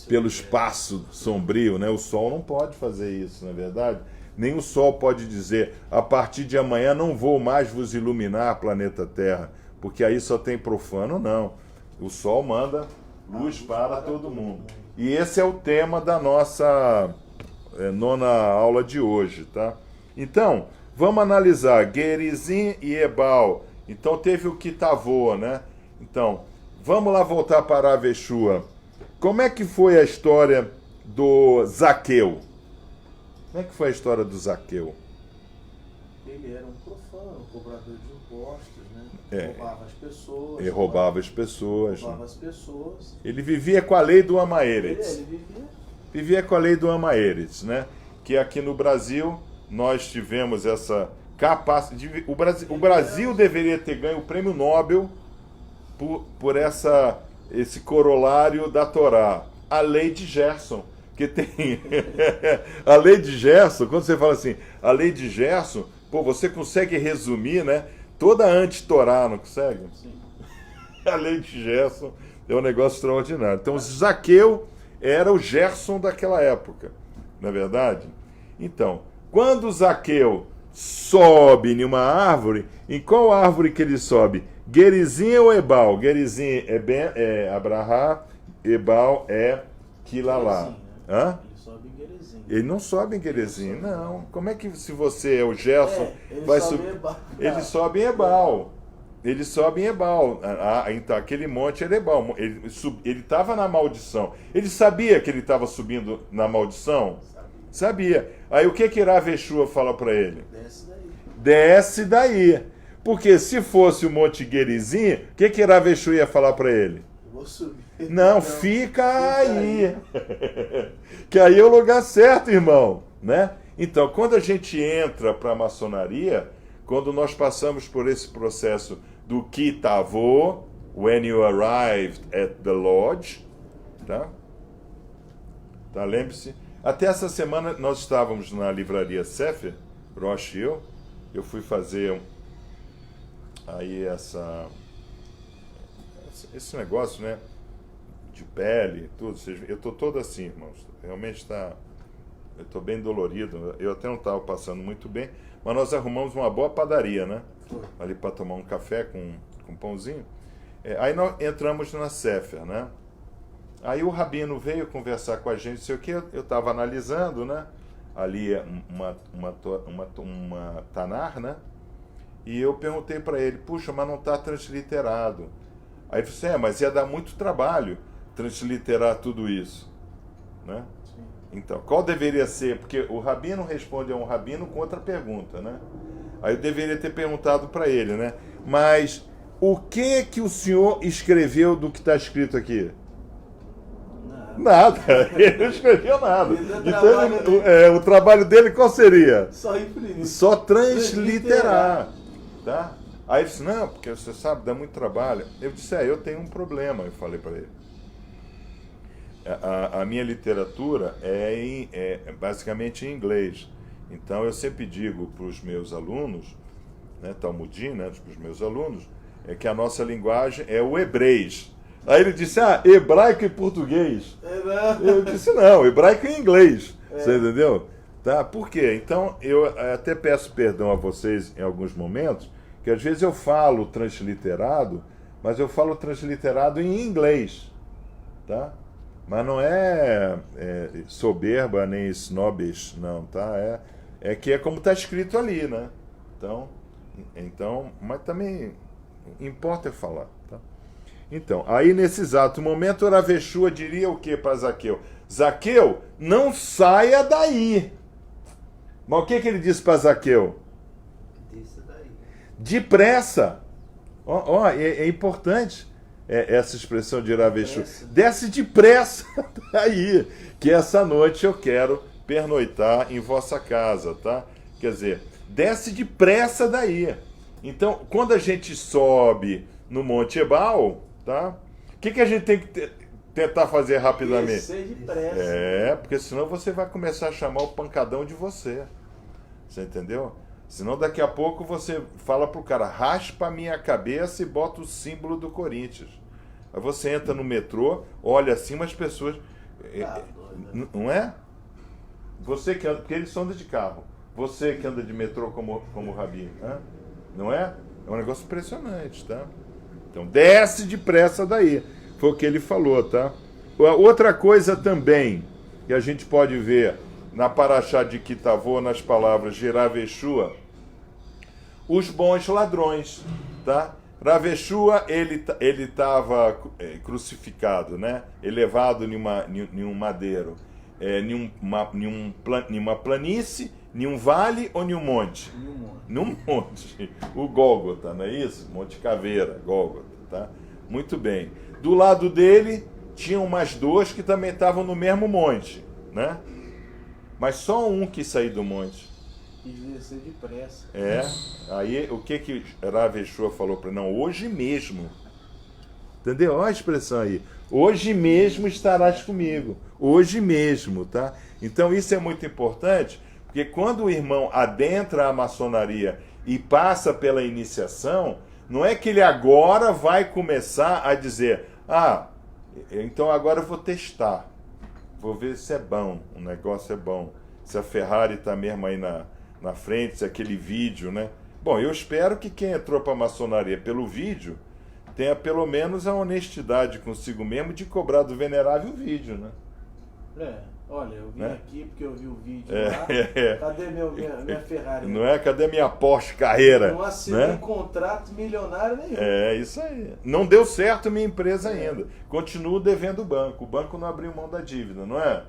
Speaker 1: pelo espaço sombrio, né? O Sol não pode fazer isso, não é verdade? Nem o Sol pode dizer, a partir de amanhã não vou mais vos iluminar, planeta Terra, porque aí só tem profano, não. O Sol manda luz para todo mundo. E esse é o tema da nossa nona aula de hoje, tá? Então, vamos analisar Gerizim e Ebal. Então, teve o Kitavô, né? Então, vamos lá voltar para Rav Yeshua. Como é que foi a história do Zaqueu? Como é que foi a história do Zaqueu?
Speaker 2: Ele era um profano, cobrador de impostos, né? Roubava as pessoas.
Speaker 1: Ele roubava as pessoas.
Speaker 2: Roubava as pessoas.
Speaker 1: Ele vivia com a lei do Amaeretz.
Speaker 2: Ele
Speaker 1: vivia com a lei do Amaeretz, né? Que aqui no Brasil nós tivemos essa capacidade. O Brasil deveria ter ganho o prêmio Nobel por esse corolário da Torá, a lei de Gerson. Que tem a lei de Gerson, quando você fala assim, a lei de Gerson, pô, você consegue resumir, né, toda a anti-Torá, não consegue?
Speaker 2: Sim.
Speaker 1: A lei de Gerson é um negócio extraordinário. Então, Zaqueu era o Gerson daquela época, não é verdade? Então, quando Zaqueu sobe em uma árvore, em qual árvore que ele sobe? Gerizim ou Ebal? Gerizim é Abrahá, Ebal é Quilalá. Hã?
Speaker 2: Ele sobe em Gerizim.
Speaker 1: Ele não sobe em Gerizim, não. Como é que, se você é o Gerson, vai subir? Ele sobe em Ebal. Ele sobe em Ebal. Então, aquele monte era Ebal. Ele estava na maldição. Ele sabia que ele estava subindo na maldição? Sabia. Aí o que Rav Yeshua fala para ele?
Speaker 2: Desce daí.
Speaker 1: Desce daí. Porque se fosse o Monte Gerizim, o que Rav Yeshua ia falar para ele?
Speaker 2: Eu vou subir.
Speaker 1: Não, fica aí. Que aí é o lugar certo, irmão, né? Então, quando a gente entra para a maçonaria, quando nós passamos por esse processo do Kitavô, when you arrived at the lodge, tá? Lembre-se. Até essa semana nós estávamos na livraria Sefer, Rosh e eu fui fazer aí esse negócio, né? De pele, tudo. Eu estou todo assim, irmãos. Realmente eu estou bem dolorido. Eu até não estava passando muito bem, mas nós arrumamos uma boa padaria, né? Ali para tomar um café com pãozinho. Aí nós entramos na Sefer, né? Aí o rabino veio conversar com a gente, não sei o que, eu estava analisando, né? Ali uma Tanar, né? E eu perguntei para ele, puxa, mas não está transliterado. Aí ele disse, mas ia dar muito trabalho transliterar tudo isso, né?
Speaker 2: Sim.
Speaker 1: Então, qual deveria ser? Porque o rabino responde a um rabino com outra pergunta, né? Aí eu deveria ter perguntado para ele, né? Mas o que o senhor escreveu do que está escrito aqui? Nada, ele não escreveu nada. Então, o trabalho dele qual seria?
Speaker 2: Só imprimir.
Speaker 1: Só transliterar. Tá? Aí ele disse, não, porque você sabe, dá muito trabalho. Eu disse, eu tenho um problema, eu falei para ele. A minha literatura é basicamente em inglês. Então eu sempre digo para os meus alunos, né, Talmudim, né, para os meus alunos, que a nossa linguagem é o hebrês. Aí ele disse, hebraico e português. Eu disse, não, hebraico e inglês. Você entendeu? Tá? Por quê? Então, eu até peço perdão a vocês em alguns momentos, que às vezes eu falo transliterado, mas eu falo transliterado em inglês. Tá? Mas não é soberba nem snobbish, não, tá? É que é como está escrito ali, né? Então, mas também importa falar, tá? Então, aí nesse exato momento, Rav Yeshua diria o que para Zaqueu? Zaqueu, não saia daí. Mas o que ele disse para Zaqueu?
Speaker 3: Desça daí.
Speaker 1: Depressa. É importante essa expressão de Rav Yeshua. Desce depressa daí, que essa noite eu quero pernoitar em vossa casa, tá? Quer dizer, desce depressa daí. Então, quando a gente sobe no Monte Ebal, tá? O que a gente tem que tentar fazer rapidamente?
Speaker 2: Descer depressa.
Speaker 1: Porque senão você vai começar a chamar o pancadão de você. Você entendeu? Senão daqui a pouco você fala pro cara, raspa a minha cabeça e bota o símbolo do Corinthians. Aí você entra no metrô, olha assim, as pessoas... Não é? Você que anda... Porque eles só andam de carro. Você que anda de metrô como rabino, né? Não é? É um negócio impressionante, tá? Então, desce depressa daí. Foi o que ele falou, tá? Outra coisa também que a gente pode ver na Parashá de Kitavô, nas palavras de Rav Yeshua, os bons ladrões, tá? Rav Yeshua, ele estava crucificado, né? Elevado em um madeiro, em uma planície, em um vale ou em um monte? Num monte. O Gólgota, não é isso? Monte Caveira, Gólgota, tá? Muito bem. Do lado dele, tinham mais dois que também estavam no mesmo monte, né? Mas só um quis sair do monte.
Speaker 2: Quis descer depressa.
Speaker 1: Aí o que Rav Yeshua falou para ele? Não, hoje mesmo. Entendeu? Olha a expressão aí. Hoje mesmo estarás comigo. Hoje mesmo, tá? Então isso é muito importante, porque quando o irmão adentra a maçonaria e passa pela iniciação, não é que ele agora vai começar a dizer, então agora eu vou testar. Vou ver se é bom, o negócio é bom. Se a Ferrari está mesmo aí na frente, se aquele vídeo, né? Bom, eu espero que quem entrou para a maçonaria pelo vídeo tenha pelo menos a honestidade consigo mesmo de cobrar do venerável vídeo, né?
Speaker 2: Olha, eu vim aqui porque eu vi o vídeo
Speaker 1: É,
Speaker 2: lá.
Speaker 1: é.
Speaker 2: Cadê minha Ferrari?
Speaker 1: Não é? Cadê minha Porsche Carreira?
Speaker 2: Não assinei
Speaker 1: Né?
Speaker 2: contrato milionário nenhum.
Speaker 1: É isso aí. Não deu certo minha empresa ainda. Continuo devendo o banco. O banco não abriu mão da dívida, não é?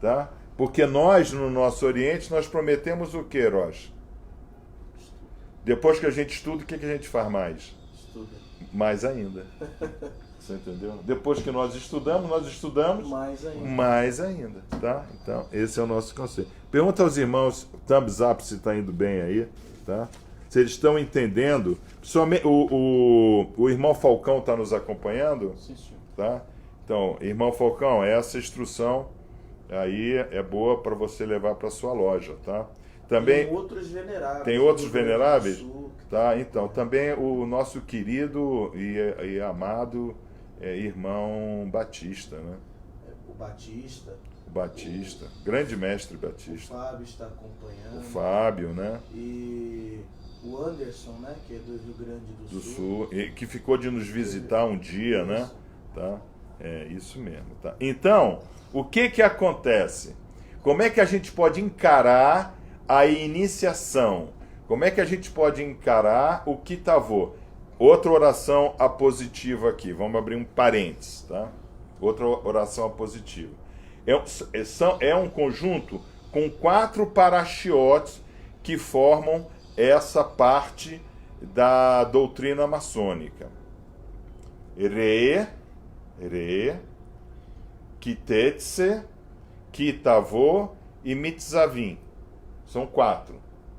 Speaker 1: Tá? Porque nós, no nosso Oriente, nós prometemos o quê, Rocha? Depois que a gente estuda, o que a gente faz mais?
Speaker 2: Estuda.
Speaker 1: Mais ainda. Você entendeu? Depois que nós estudamos mais ainda, tá? Então, esse é o nosso conselho. Pergunta aos irmãos, thumbs up, se está indo bem aí, tá? Se eles estão entendendo. O irmão Falcão está nos acompanhando?
Speaker 2: Sim, senhor.
Speaker 1: Tá? Então, irmão Falcão, essa instrução aí é boa para você levar para sua loja, tá? Também
Speaker 2: Tem outros veneráveis.
Speaker 1: Tem outros
Speaker 2: do Rio Grande do
Speaker 1: veneráveis?
Speaker 2: Sul.
Speaker 1: Tá, então, também o nosso querido e amado irmão Batista, né?
Speaker 2: O Batista.
Speaker 1: O Batista, grande mestre
Speaker 2: O
Speaker 1: Batista.
Speaker 2: Fábio está acompanhando.
Speaker 1: O Fábio, né?
Speaker 2: E o Anderson, né? Que é do Rio Grande do
Speaker 1: Do
Speaker 2: Sul.
Speaker 1: Sul, que ficou de nos visitar um dia, né?
Speaker 2: Isso.
Speaker 1: Tá? É isso mesmo, tá? Então, o que que acontece? Como é que a gente pode encarar a iniciação? Como é que a gente pode encarar o kitavô? Outra oração apositiva aqui, vamos abrir um parênteses, tá? Outra oração apositiva. É um conjunto com 4 parashiotes que formam essa parte da doutrina maçônica. Re, Kitetse, Kitavô e Mitzavim. São 4.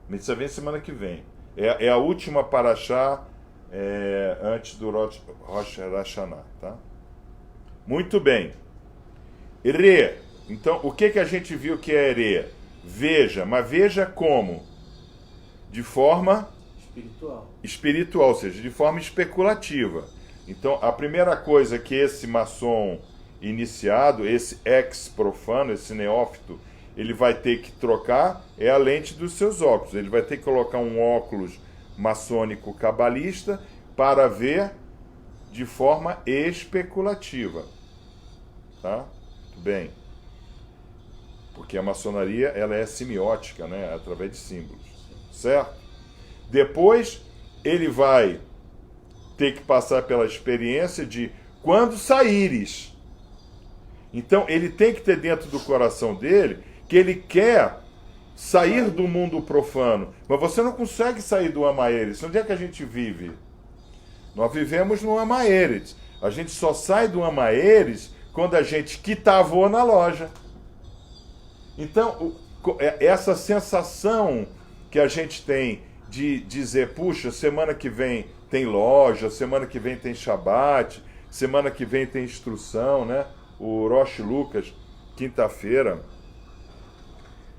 Speaker 1: Mitzavim semana que vem. É a última paraxá antes do Rosh Hashanah, tá? Muito bem. Re. Então, o que a gente viu que é Re? Veja, mas veja como? De forma espiritual, ou seja, de forma especulativa. Então, a primeira coisa que esse maçom iniciado, esse ex-profano, esse neófito, ele vai ter que trocar é a lente dos seus óculos. Ele vai ter que colocar um óculos maçônico cabalista para ver de forma especulativa. Tá? Muito bem. Porque a maçonaria ela é semiótica, né? Através de símbolos. Certo? Depois, ele vai ter que passar pela experiência de quando saíres. Então, ele tem que ter dentro do coração dele que ele quer sair do mundo profano. Mas você não consegue sair do Amaeres. Onde é que a gente vive? Nós vivemos no Amaeres. A gente só sai do Amaeres quando a gente kitavô na loja. Então, essa sensação que a gente tem de dizer, puxa, semana que vem tem loja, semana que vem tem Shabat, semana que vem tem instrução, né? O Rosh Lucas, quinta-feira,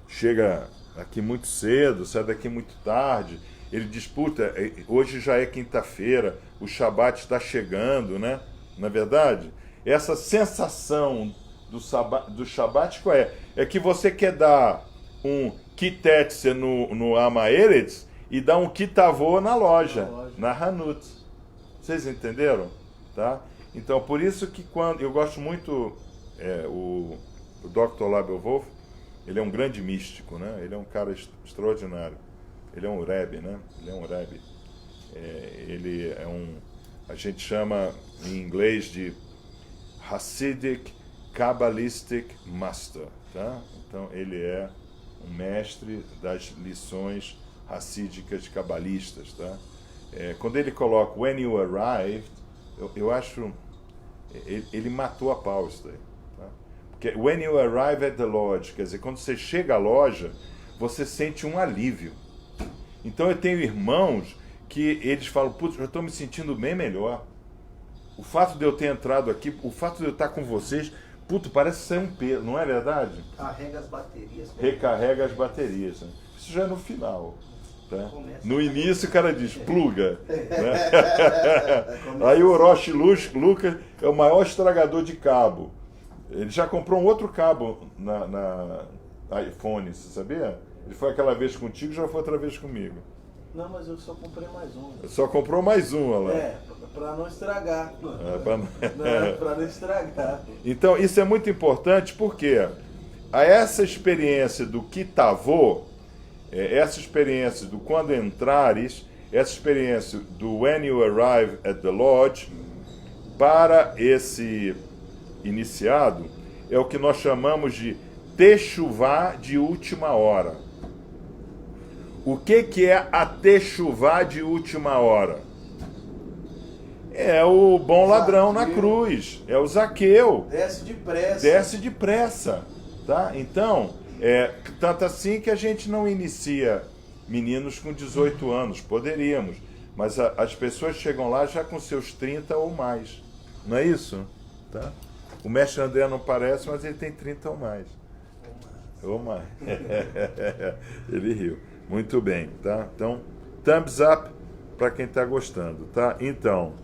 Speaker 1: chega aqui muito cedo, sai daqui muito tarde, ele disputa, hoje já é quinta-feira, o Shabat está chegando, né? Na verdade, essa sensação do Shabat qual é? É que você quer dar um kitetse no Amaeretz e dar um kitavô na loja, na Hanut. Vocês entenderam? Tá? Então, por isso que quando... Eu gosto muito... o Dr. Label Wolf, ele é um grande místico, né? Ele é um cara extraordinário. Ele é um Rebbe, né? Ele é um Rebbe. Ele é um... A gente chama em inglês de Hasidic Kabbalistic Master, tá? Então, ele é um mestre das lições racídicas cabalistas, tá? Quando ele coloca When You Arrived, eu acho... Ele matou a pau isso daí. Tá? Porque When You Arrive at the Lodge, quer dizer, quando você chega à loja, você sente um alívio. Então eu tenho irmãos que eles falam, putz, eu estou me sentindo bem melhor. O fato de eu ter entrado aqui, o fato de eu estar com vocês, puto, parece ser um peso, não é verdade?
Speaker 3: Carrega as baterias.
Speaker 1: Recarrega as baterias. Né? Isso já é no final. Tá? No início o cara diz, pluga. Né? Aí o Rosh Lucas é o maior estragador de cabo. Ele já comprou um outro cabo na iPhone, você sabia? Ele foi aquela vez contigo, já foi outra vez comigo.
Speaker 2: Não, mas eu só comprei mais um.
Speaker 1: Só comprou mais um, olha lá.
Speaker 2: Pra não estragar. Pra não estragar.
Speaker 1: Então, isso é muito importante porque essa experiência do kitavô, essa experiência do quando entrares, essa experiência do when you arrive at the lodge, para esse iniciado, é o que nós chamamos de techuvá de última hora. O que é a techuvá de última hora? É o bom ladrão na cruz, é o Zaqueu.
Speaker 2: Desce depressa.
Speaker 1: Desce depressa, tá? Então, tanto assim que a gente não inicia meninos com 18 anos, poderíamos, mas as pessoas chegam lá já com seus 30 ou mais, não é isso? Tá? O mestre André não parece, mas ele tem 30 ou mais. Ou mais. Ele riu. Muito bem, tá? Então, thumbs up para quem está gostando, tá? Então,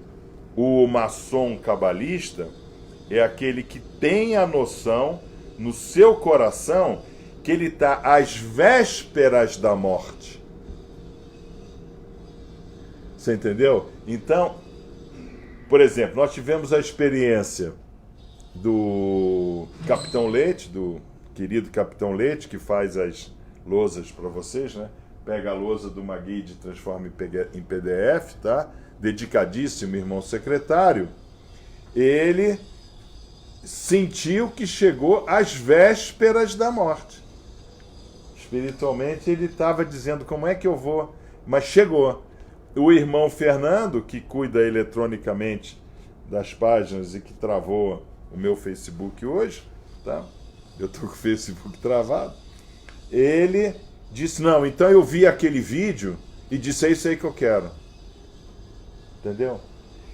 Speaker 1: o maçom cabalista é aquele que tem a noção no seu coração que ele está às vésperas da morte. Você entendeu? Então, por exemplo, nós tivemos a experiência do Capitão Leite, do querido Capitão Leite, que faz as lousas para vocês, né? Pega a lousa do Maguide e transforma em PDF, tá? Dedicadíssimo irmão secretário. Ele sentiu que chegou às vésperas da morte. Espiritualmente ele estava dizendo, como é que eu vou? Mas chegou. O irmão Fernando, que cuida eletronicamente das páginas e que travou o meu Facebook hoje, tá? Eu estou com o Facebook travado. Ele disse, não, então eu vi aquele vídeo e disse, é isso aí que eu quero. Entendeu?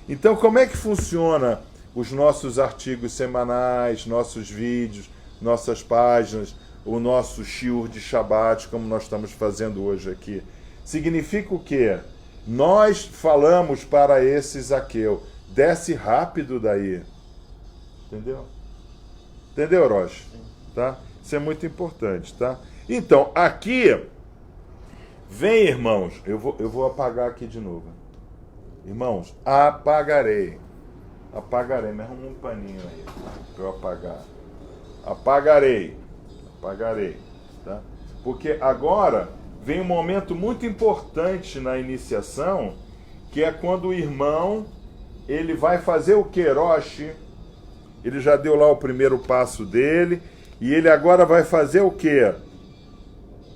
Speaker 1: Então, como é que funciona os nossos artigos semanais, nossos vídeos, nossas páginas, o nosso shiur de Shabbat, como nós estamos fazendo hoje aqui? Significa o quê? Nós falamos para esse Zaqueu, desce rápido daí. Entendeu? Entendeu, Rocha? Tá? Isso é muito importante, tá? Então, aqui, vem, irmãos, eu vou apagar aqui de novo. Irmãos, apagarei. Apagarei, me arruma um paninho aí para eu apagar. Apagarei. Apagarei, tá? Porque agora vem um momento muito importante na iniciação, que é quando o irmão, ele vai fazer o Queiroche, ele já deu lá o primeiro passo dele, e ele agora vai fazer o quê?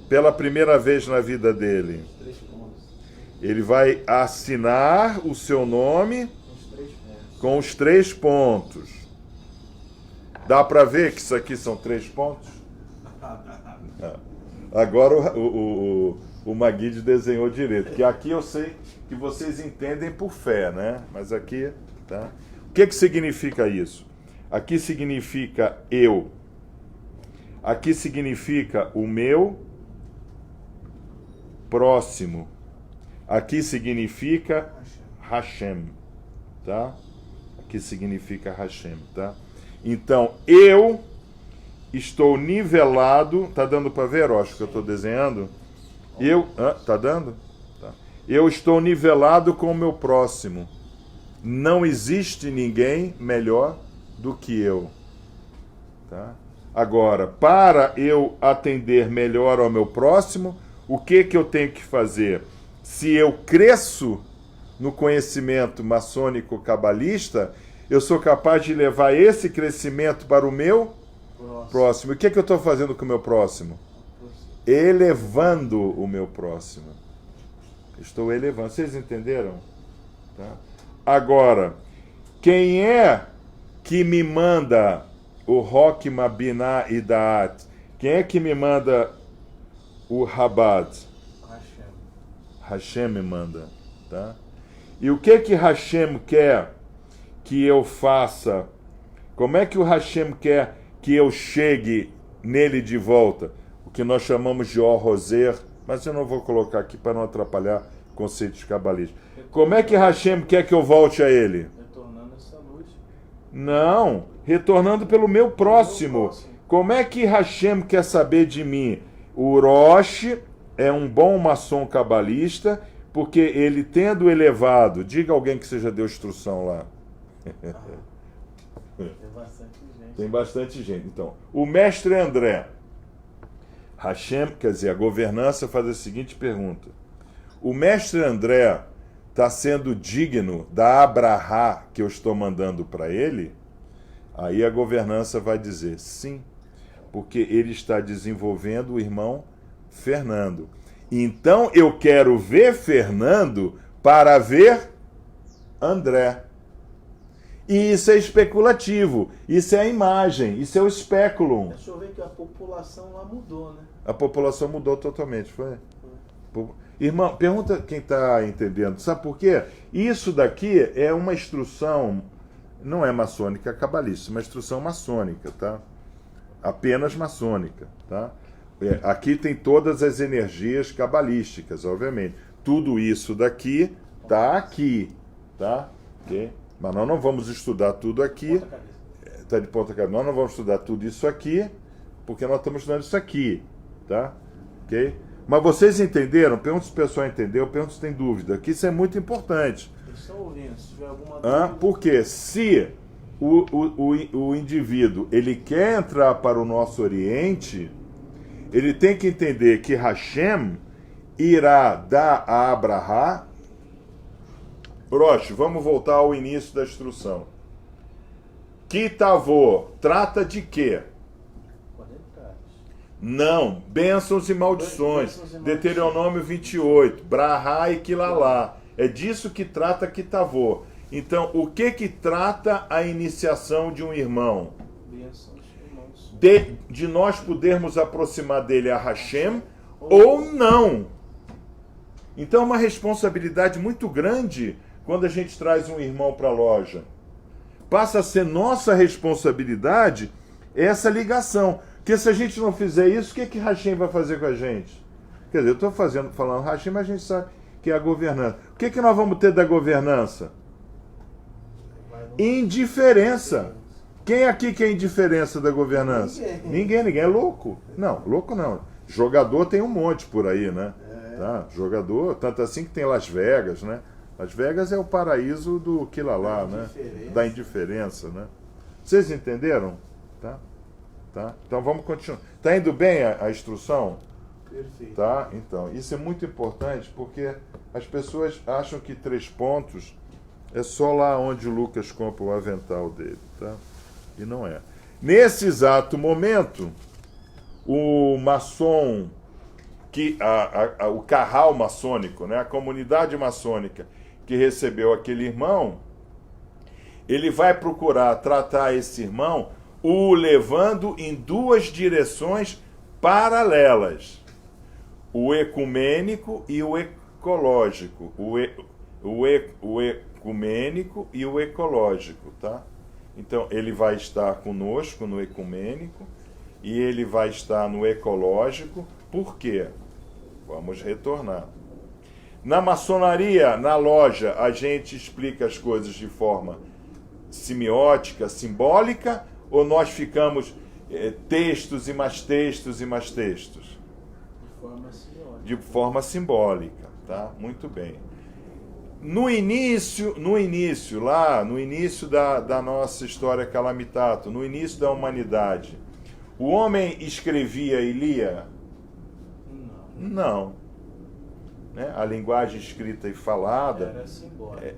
Speaker 1: Pela primeira vez na vida dele. Ele vai assinar o seu nome com os 3 pontos. Dá para ver que isso aqui são 3 pontos? Agora o Maguide desenhou direito, que aqui eu sei que vocês entendem por fé, né? Mas aqui, tá? O que significa isso? Aqui significa eu. Aqui significa o meu próximo. Aqui significa Hashem, tá? Aqui significa Hashem, tá? Então, eu estou nivelado, tá dando para ver, Rocha, que eu estou desenhando? Tá dando? Tá. Eu estou nivelado com o meu próximo. Não existe ninguém melhor do que eu. Tá? Agora, para eu atender melhor ao meu próximo, o que eu tenho que fazer? Se eu cresço no conhecimento maçônico-cabalista, eu sou capaz de levar esse crescimento para o meu próximo. O que eu estou fazendo com o meu próximo? Elevando o meu próximo. Estou elevando. Vocês entenderam? Tá? Agora, quem é que me manda o Hokma Binah e Da'at? Quem é que me manda o Chabad? Hashem me manda. Tá? E o que Hashem quer que eu faça? Como é que o Hashem quer que eu chegue nele de volta? O que nós chamamos de Or-Roser, mas eu não vou colocar aqui para não atrapalhar conceitos cabalistas. Como é que Hashem quer que eu volte a ele?
Speaker 2: Retornando essa luz.
Speaker 1: Não, retornando pelo meu próximo. Como é que Hashem quer saber de mim? O Rosh é um bom maçom cabalista, porque ele tendo elevado, diga alguém que seja deu instrução lá.
Speaker 2: Tem bastante gente.
Speaker 1: Tem bastante gente. Então, o mestre André, Hashem, quer dizer, a governança faz a seguinte pergunta. O mestre André está sendo digno da Abrahá que eu estou mandando para ele? Aí a governança vai dizer sim, porque ele está desenvolvendo o irmão Fernando. Então eu quero ver Fernando para ver André. E isso é especulativo, isso é a imagem, isso é o especulum.
Speaker 2: Deixa eu ver que a população lá mudou, né?
Speaker 1: A população mudou totalmente, foi? Irmão, pergunta quem está entendendo. Sabe por quê? Isso daqui é uma instrução, não é maçônica, é cabalista, uma instrução maçônica, tá? Apenas maçônica, tá? Aqui tem todas as energias cabalísticas, obviamente. Tudo isso daqui tá aqui, tá? Ok? Mas nós não vamos estudar tudo aqui. Está de ponta cabeça. Nós não vamos estudar tudo isso aqui, porque nós estamos estudando isso aqui, tá? Ok? Mas vocês entenderam? Pergunta se o pessoal entendeu, pergunta se tem dúvida. Que isso é muito importante.
Speaker 2: Eles estão ouvindo, se tiver alguma dúvida.
Speaker 1: Porque se o indivíduo ele quer entrar para o nosso Oriente, ele tem que entender que Hashem irá dar a Abraha. Broche, vamos voltar ao início da instrução. Kitavô, trata de quê? Não, bênçãos e maldições. Deuteronômio 28, Brahá e Quilalá. É disso que trata Kitavô. Então, o que trata a iniciação de um irmão? De nós podermos aproximar dele a Hashem ou não. Então, é uma responsabilidade muito grande quando a gente traz um irmão para a loja. Passa a ser nossa responsabilidade essa ligação. Porque se a gente não fizer isso, o que Hashem vai fazer com a gente? Quer dizer, eu estou falando Hashem, mas a gente sabe que é a governança. O que nós vamos ter da governança? Indiferença. Quem aqui quer indiferença da governança? Ninguém é louco. Não, louco não. Jogador tem um monte por aí, né? Tá? Jogador, tanto assim que tem Las Vegas, né? Las Vegas é o paraíso do Quilalá, né? Da indiferença, né? Vocês entenderam? Tá? Então vamos continuar. Tá indo bem a instrução?
Speaker 2: Perfeito.
Speaker 1: Tá? Então, isso é muito importante porque as pessoas acham que 3 pontos é só lá onde o Lucas compra o avental dele, tá? E não é. Nesse exato momento, o maçom, o carral maçônico, né? A comunidade maçônica que recebeu aquele irmão, ele vai procurar tratar esse irmão o levando em 2 direções paralelas: o ecumênico e o ecológico. O ecumênico e o ecológico, tá? Então, ele vai estar conosco no ecumênico e ele vai estar no ecológico. Por quê? Vamos retornar. Na maçonaria, na loja, a gente explica as coisas de forma semiótica, simbólica, ou nós ficamos textos e mais textos e mais textos? De forma simbólica, tá? Muito bem. No início da nossa história calamitato, no início da humanidade, o homem escrevia e lia? Não. Né? A linguagem escrita e falada,
Speaker 2: era simbólica.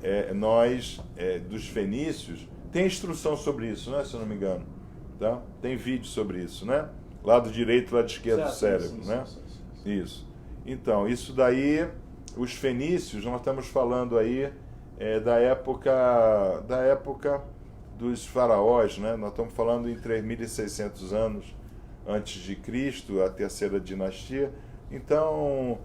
Speaker 1: Dos fenícios, tem instrução sobre isso, né, se eu não me engano. Tá? Tem vídeo sobre isso, né? Lado direito, lado esquerdo do cérebro, né? Isso. Então, isso daí, os fenícios, nós estamos falando aí da época dos faraós, né? Nós estamos falando em 3.600 anos antes de Cristo, a terceira dinastia. Então,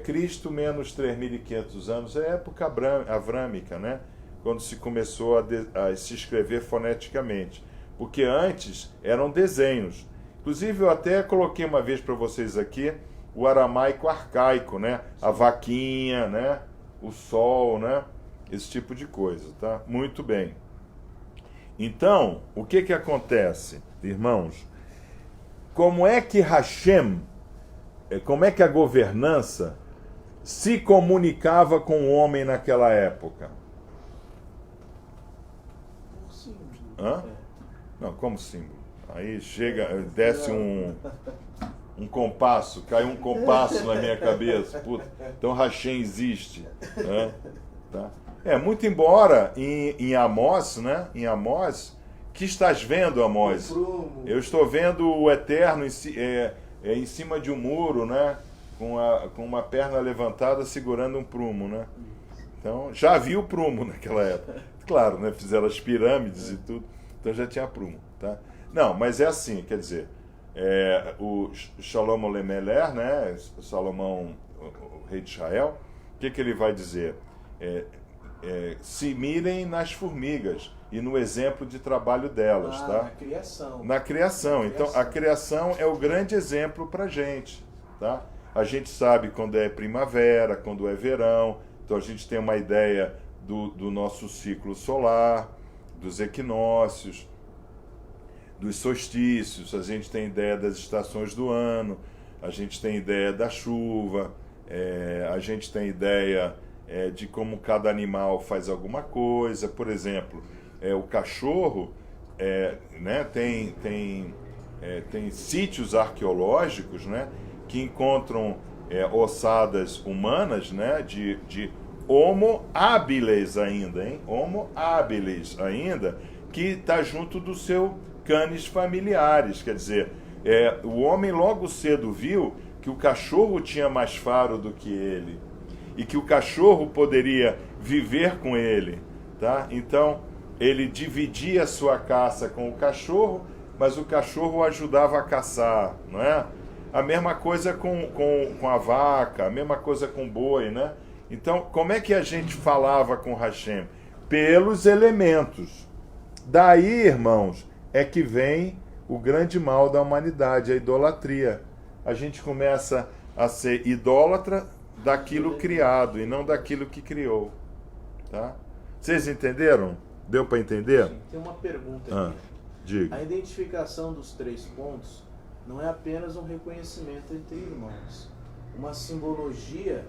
Speaker 1: Cristo menos 3.500 anos, é a época avrâmica, né? Quando se começou a se escrever foneticamente. Porque antes eram desenhos. Inclusive, eu até coloquei uma vez para vocês aqui o aramaico arcaico, né? A vaquinha, né? O sol, né? Esse tipo de coisa, tá? Muito bem. Então, o que acontece, irmãos? Como é que Hashem, como é que a governança se comunicava com o homem naquela época?
Speaker 2: Por símbolo.
Speaker 1: Hã? Não, como símbolo. Aí chega, desce um compasso, cai um compasso na minha cabeça. Puta, então Hashem existe. Né? Tá? Muito embora em Amós, né? Em Amós, que estás vendo, Amós? Eu estou vendo o Eterno em cima de um muro, né? Com uma perna levantada segurando um prumo, né? Então, já havia o prumo naquela época. Claro, né? Fizeram as pirâmides e tudo, então já tinha prumo, tá? Não, mas é assim, quer dizer, o Shalom Alemeler, né? Salomão, o rei de Israel, o que ele vai dizer? Se mirem nas formigas e no exemplo de trabalho delas, tá?
Speaker 2: Na criação.
Speaker 1: Na criação. Então, a criação é o grande exemplo para a gente, tá? A gente sabe quando é primavera, quando é verão, então a gente tem uma ideia do nosso ciclo solar, dos equinócios, dos solstícios, a gente tem ideia das estações do ano, a gente tem ideia da chuva, a gente tem ideia de como cada animal faz alguma coisa. Por exemplo, o cachorro, né, tem sítios arqueológicos, né, que encontram ossadas humanas, né, de Homo habilis ainda, hein? Homo habilis ainda, que está junto do seu canis familiares. Quer dizer, o homem logo cedo viu que o cachorro tinha mais faro do que ele e que o cachorro poderia viver com ele, tá? Então, ele dividia a sua caça com o cachorro, mas o cachorro o ajudava a caçar, não é? A mesma coisa com a vaca, a mesma coisa com o boi, né? Então, como é que a gente falava com Hashem? Pelos elementos. Daí, irmãos, é que vem o grande mal da humanidade, a idolatria. A gente começa a ser idólatra daquilo criado e não daquilo que criou. Tá? Vocês entenderam? Deu para entender?
Speaker 2: Sim, tem uma pergunta aqui.
Speaker 1: Diga.
Speaker 2: A identificação dos 3 pontos não é apenas um reconhecimento entre irmãos. Uma simbologia...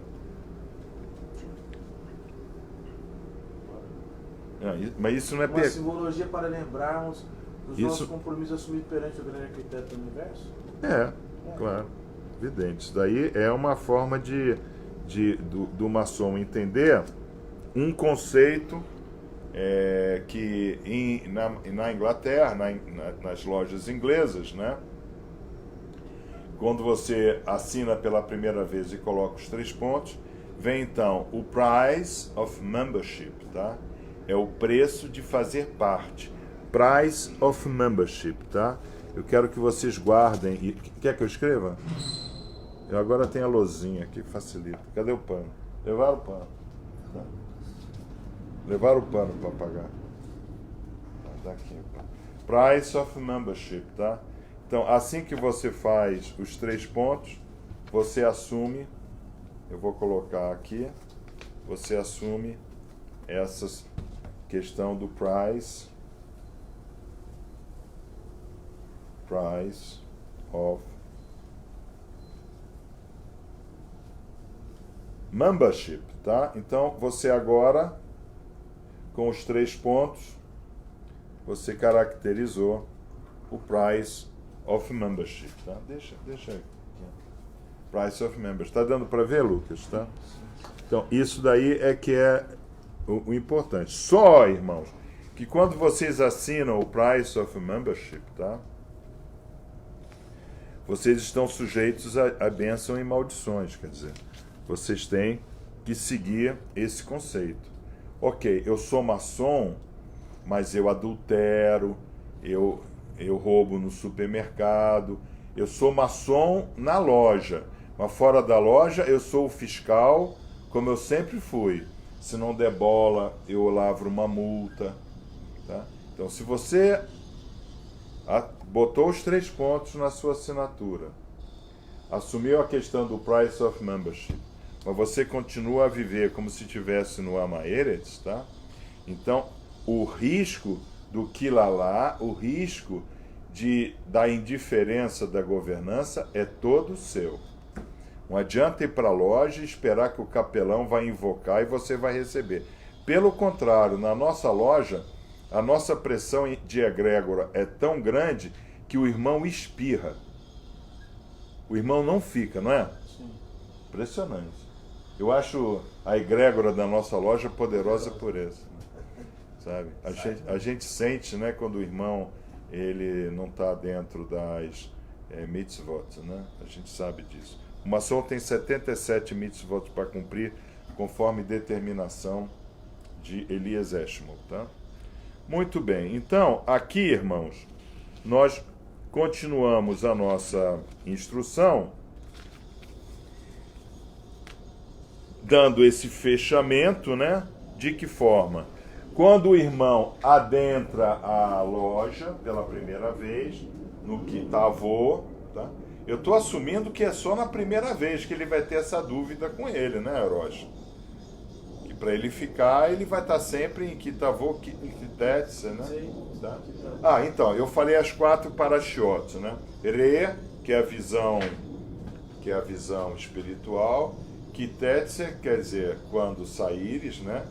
Speaker 1: Mas isso não é...
Speaker 2: Uma simbologia para lembrarmos dos nossos compromissos assumidos perante o grande arquiteto do universo?
Speaker 1: Claro. Evidente. Isso daí é uma forma do maçom entender um conceito que na Inglaterra, nas lojas inglesas, né? Quando você assina pela primeira vez e coloca os 3 pontos, vem então o price of membership, tá? É o preço de fazer parte. Price of membership, tá? Eu quero que vocês guardem. Quer que eu escreva? Eu agora tenho a lousinha aqui, facilita. Cadê o pano? Levaram o pano. Tá? Levaram o pano para pagar. Daqui, price of membership, tá? Então, assim que você faz os 3 pontos, você assume, eu vou colocar aqui, você assume essa questão do price of membership, tá? Então, você agora, com os 3 pontos, você caracterizou o price of membership, tá? Deixa aqui. Price of membership. Tá dando para ver, Lucas, tá? Então, isso daí é que é o importante. Só, irmãos, que quando vocês assinam o price of membership, tá? Vocês estão sujeitos a bênção e maldições, quer dizer, vocês têm que seguir esse conceito. Ok, eu sou maçom, mas eu adultero, eu roubo no supermercado, eu sou maçom na loja, mas fora da loja eu sou o fiscal, como eu sempre fui. Se não der bola, eu lavro uma multa. Tá? Então, se você botou os 3 pontos na sua assinatura, assumiu a questão do price of membership, mas você continua a viver como se estivesse no Amaeretz, tá? Então, o risco do quilalá, o risco da indiferença da governança é todo seu. Não adianta ir para a loja e esperar que o capelão vai invocar e você vai receber. Pelo contrário, na nossa loja, a nossa pressão de egrégora é tão grande que o irmão espirra. O irmão não fica, não é?
Speaker 2: Sim.
Speaker 1: Impressionante. Eu acho a egrégora da nossa loja poderosa por isso. Sabe? A gente sente, né, quando o irmão ele não está dentro das mitzvot, né? A gente sabe disso. O maçom tem 77 mitzvot para cumprir, conforme determinação de Elias Eshmol, tá? Muito bem. Então, aqui, irmãos, nós continuamos a nossa instrução dando esse fechamento, né? De que forma? Quando o irmão adentra a loja pela primeira vez, no Kitavô, tá? Eu estou assumindo que é só na primeira vez que ele vai ter essa dúvida com ele, né, Erosh? Que para ele ficar, ele vai estar sempre em Kitavô, Kitetse, né?
Speaker 2: Sim.
Speaker 1: Tá? Ah, então, eu falei as 4 parashiot, né? Re, que é a visão espiritual. Kitetse, quer dizer, quando saíres, né?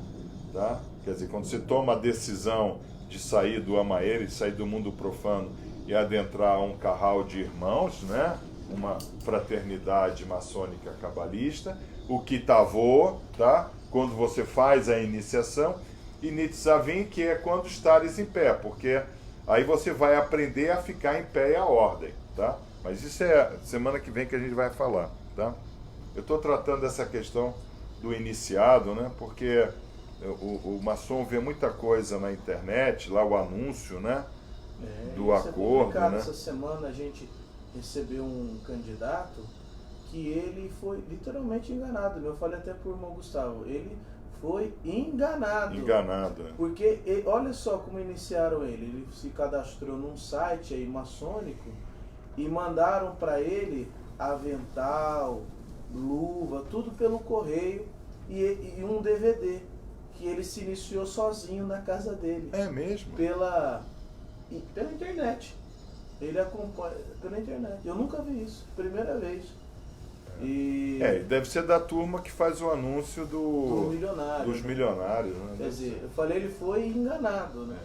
Speaker 1: Tá? Quer dizer, quando você toma a decisão de sair do amaeiro, de sair do mundo profano e adentrar um carral de irmãos, né? Uma fraternidade maçônica cabalista, o Kitavô, tá? Quando você faz a iniciação, e Nitzavim, que é quando estares em pé, porque aí você vai aprender a ficar em pé e a ordem, tá? Mas isso é semana que vem que a gente vai falar, tá? Eu estou tratando dessa questão do iniciado, né? Porque o maçom vê muita coisa na internet, lá o anúncio, né? Do acordo, né?
Speaker 2: Essa semana a gente recebeu um candidato que ele foi literalmente enganado. Eu falei até pro irmão Gustavo, ele foi enganado.
Speaker 1: Enganado.
Speaker 2: Porque olha só como iniciaram ele. Ele se cadastrou num site aí maçônico e mandaram para ele avental, luva, tudo pelo correio e um DVD que ele se iniciou sozinho na casa dele.
Speaker 1: É mesmo?
Speaker 2: Pela internet. Ele acompanha pela internet. Eu nunca vi isso, primeira vez. E
Speaker 1: deve ser da turma que faz o anúncio dos milionários. Né?
Speaker 2: Quer dizer, eu falei, ele foi enganado, né?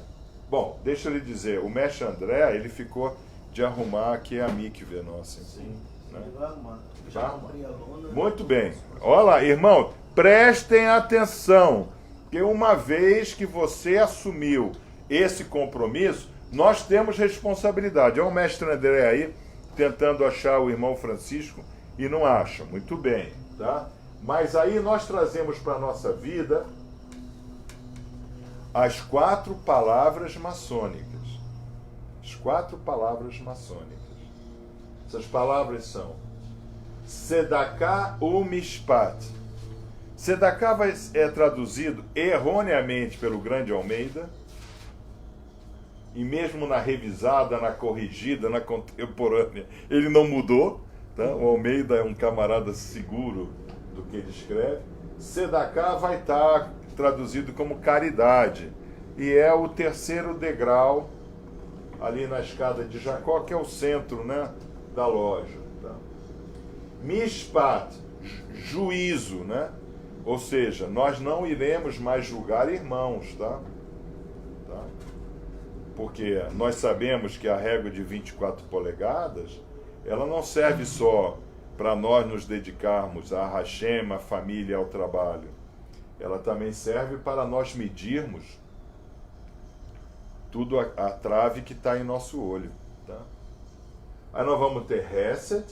Speaker 1: Bom, deixa eu lhe dizer, o mestre André, ele ficou de arrumar aqui a mikve nossa.
Speaker 2: Sim,
Speaker 1: né?
Speaker 2: ele vai arrumar.
Speaker 3: Já comprei a lona.
Speaker 1: Muito bem. Olha lá, irmão, prestem atenção, que uma vez que você assumiu esse compromisso, nós temos responsabilidade. Olha o mestre André aí, tentando achar o irmão Francisco, e não acha. Muito bem, tá? Mas aí nós trazemos para a nossa vida as 4 palavras maçônicas. As 4 palavras maçônicas. Essas palavras são Sedaká Mishpat. Sedaká é traduzido erroneamente pelo grande Almeida, e mesmo na revisada, na corrigida, na contemporânea, ele não mudou. Tá? O Almeida é um camarada seguro do que ele escreve. Sedaká vai estar traduzido como caridade, e é o 3º degrau ali na escada de Jacó, que é o centro, né, da loja. Tá? Mishpat, juízo, né? Ou seja, nós não iremos mais julgar irmãos, tá? Porque nós sabemos que a régua de 24 polegadas, ela não serve só para nós nos dedicarmos a Hashem, a família, ao trabalho. Ela também serve para nós medirmos tudo a trave que está em nosso olho. Tá? Aí nós vamos ter Hesed,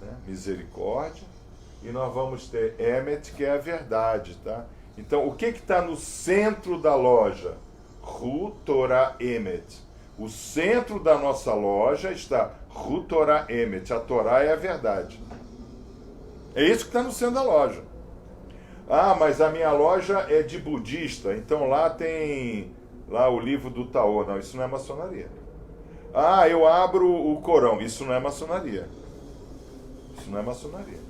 Speaker 1: né? Misericórdia, e nós vamos ter Emet, que é a verdade. Tá? Então, o que está no centro da loja? Hu Torah Emet. O centro da nossa loja está Hu Torah Emet. A Torá é a verdade. É isso que está no centro da loja. Ah, mas a minha loja é de budista, então lá tem o livro do Taô. Não, isso não é maçonaria. Ah, eu abro o Corão. Isso não é maçonaria. Isso não é maçonaria.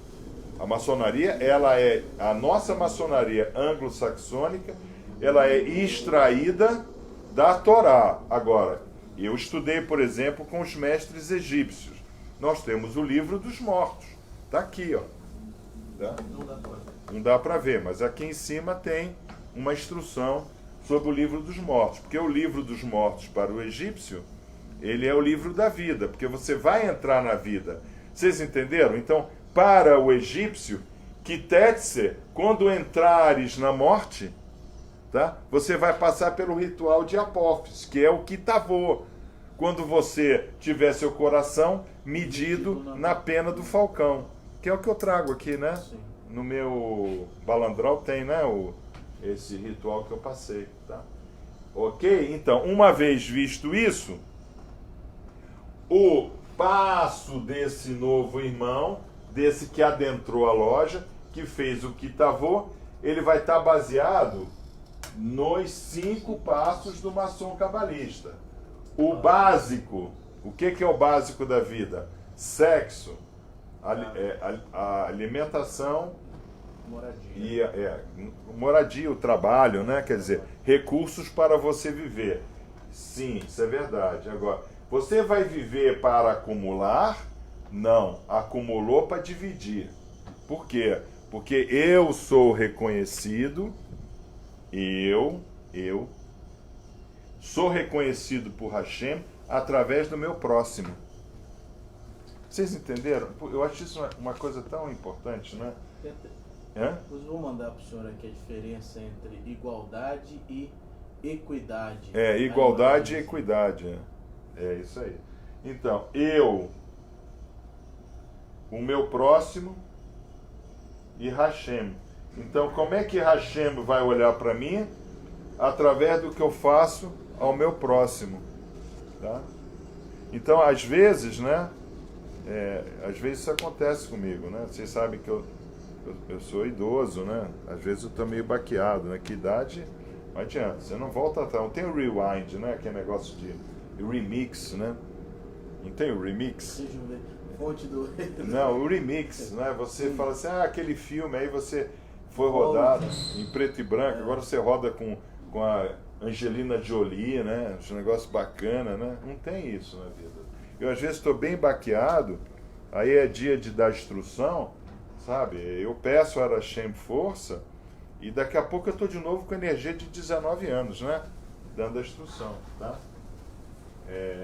Speaker 1: A maçonaria, ela é a nossa maçonaria anglo-saxônica, ela é extraída da Torá. Agora, eu estudei, por exemplo, com os mestres egípcios. Nós temos o livro dos mortos. Está aqui, ó. Tá? Não dá para ver, mas aqui em cima tem uma instrução sobre o livro dos mortos. Porque o livro dos mortos para o egípcio, ele é o livro da vida, porque você vai entrar na vida. Vocês entenderam? Então, para o egípcio, Kitetse, quando entrares na morte, tá? Você vai passar pelo ritual de Apófis, que é o Kitavô, quando você tiver seu coração medido na pena do falcão, que é o que eu trago aqui, né?
Speaker 2: Sim.
Speaker 1: No meu balandral tem, né, esse ritual que eu passei, tá? Ok? Então, uma vez visto isso, o passo desse novo irmão, desse que adentrou a loja, que fez o Kitavô, ele vai estar baseado nos 5 passos do maçom cabalista. O básico, o que é o básico da vida? Sexo, a alimentação,
Speaker 2: Moradia.
Speaker 1: e moradia, o trabalho, né? Quer dizer, recursos para você viver. Sim, isso é verdade. Agora, você vai viver para acumular? Não, acumulou para dividir. Por quê? Porque eu sou reconhecido, eu sou reconhecido por Hashem através do meu próximo. Vocês entenderam? Eu acho isso uma coisa tão importante, né?
Speaker 2: Depois vou mandar para o senhor aqui a diferença entre igualdade e equidade.
Speaker 1: Igualdade e equidade. É isso aí. Então, o meu próximo e Hashem. Então, como é que Hashem vai olhar para mim? Através do que eu faço ao meu próximo. Tá? Então, às vezes, né? Às vezes isso acontece comigo, né? Vocês sabem que eu sou idoso, né? Às vezes eu estou meio baqueado, né? Que idade, não adianta, você não volta atrás. Não tem o rewind, né? Aquele negócio de remix, né? Não tem o remix?
Speaker 2: Deixa eu ver. Fonte do...
Speaker 1: Não, o remix, né? Você fala assim, aquele filme aí você foi rodado em preto e branco, agora você roda com a Angelina Jolie, né? Um negócio bacana, né? Não tem isso na vida. Eu às vezes estou bem baqueado, aí é dia de dar instrução, sabe? Eu peço a Hashem força e daqui a pouco eu estou de novo com energia de 19 anos, né? Dando a instrução, tá?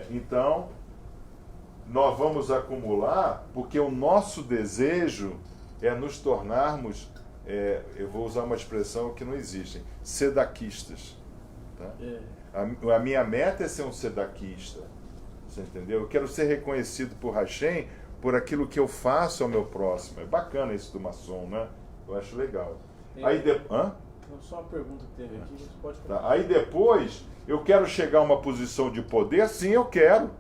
Speaker 1: Então, nós vamos acumular porque o nosso desejo é nos tornarmos, eu vou usar uma expressão que não existe, sedaquistas. Tá? A minha meta é ser um sedaquista. Você entendeu? Eu quero ser reconhecido por Hashem por aquilo que eu faço ao meu próximo. É bacana isso do maçom, né? Eu acho legal.
Speaker 2: Só uma pergunta que teve aqui, a gente pode...
Speaker 1: Aí depois, eu quero chegar a uma posição de poder? Sim, eu quero.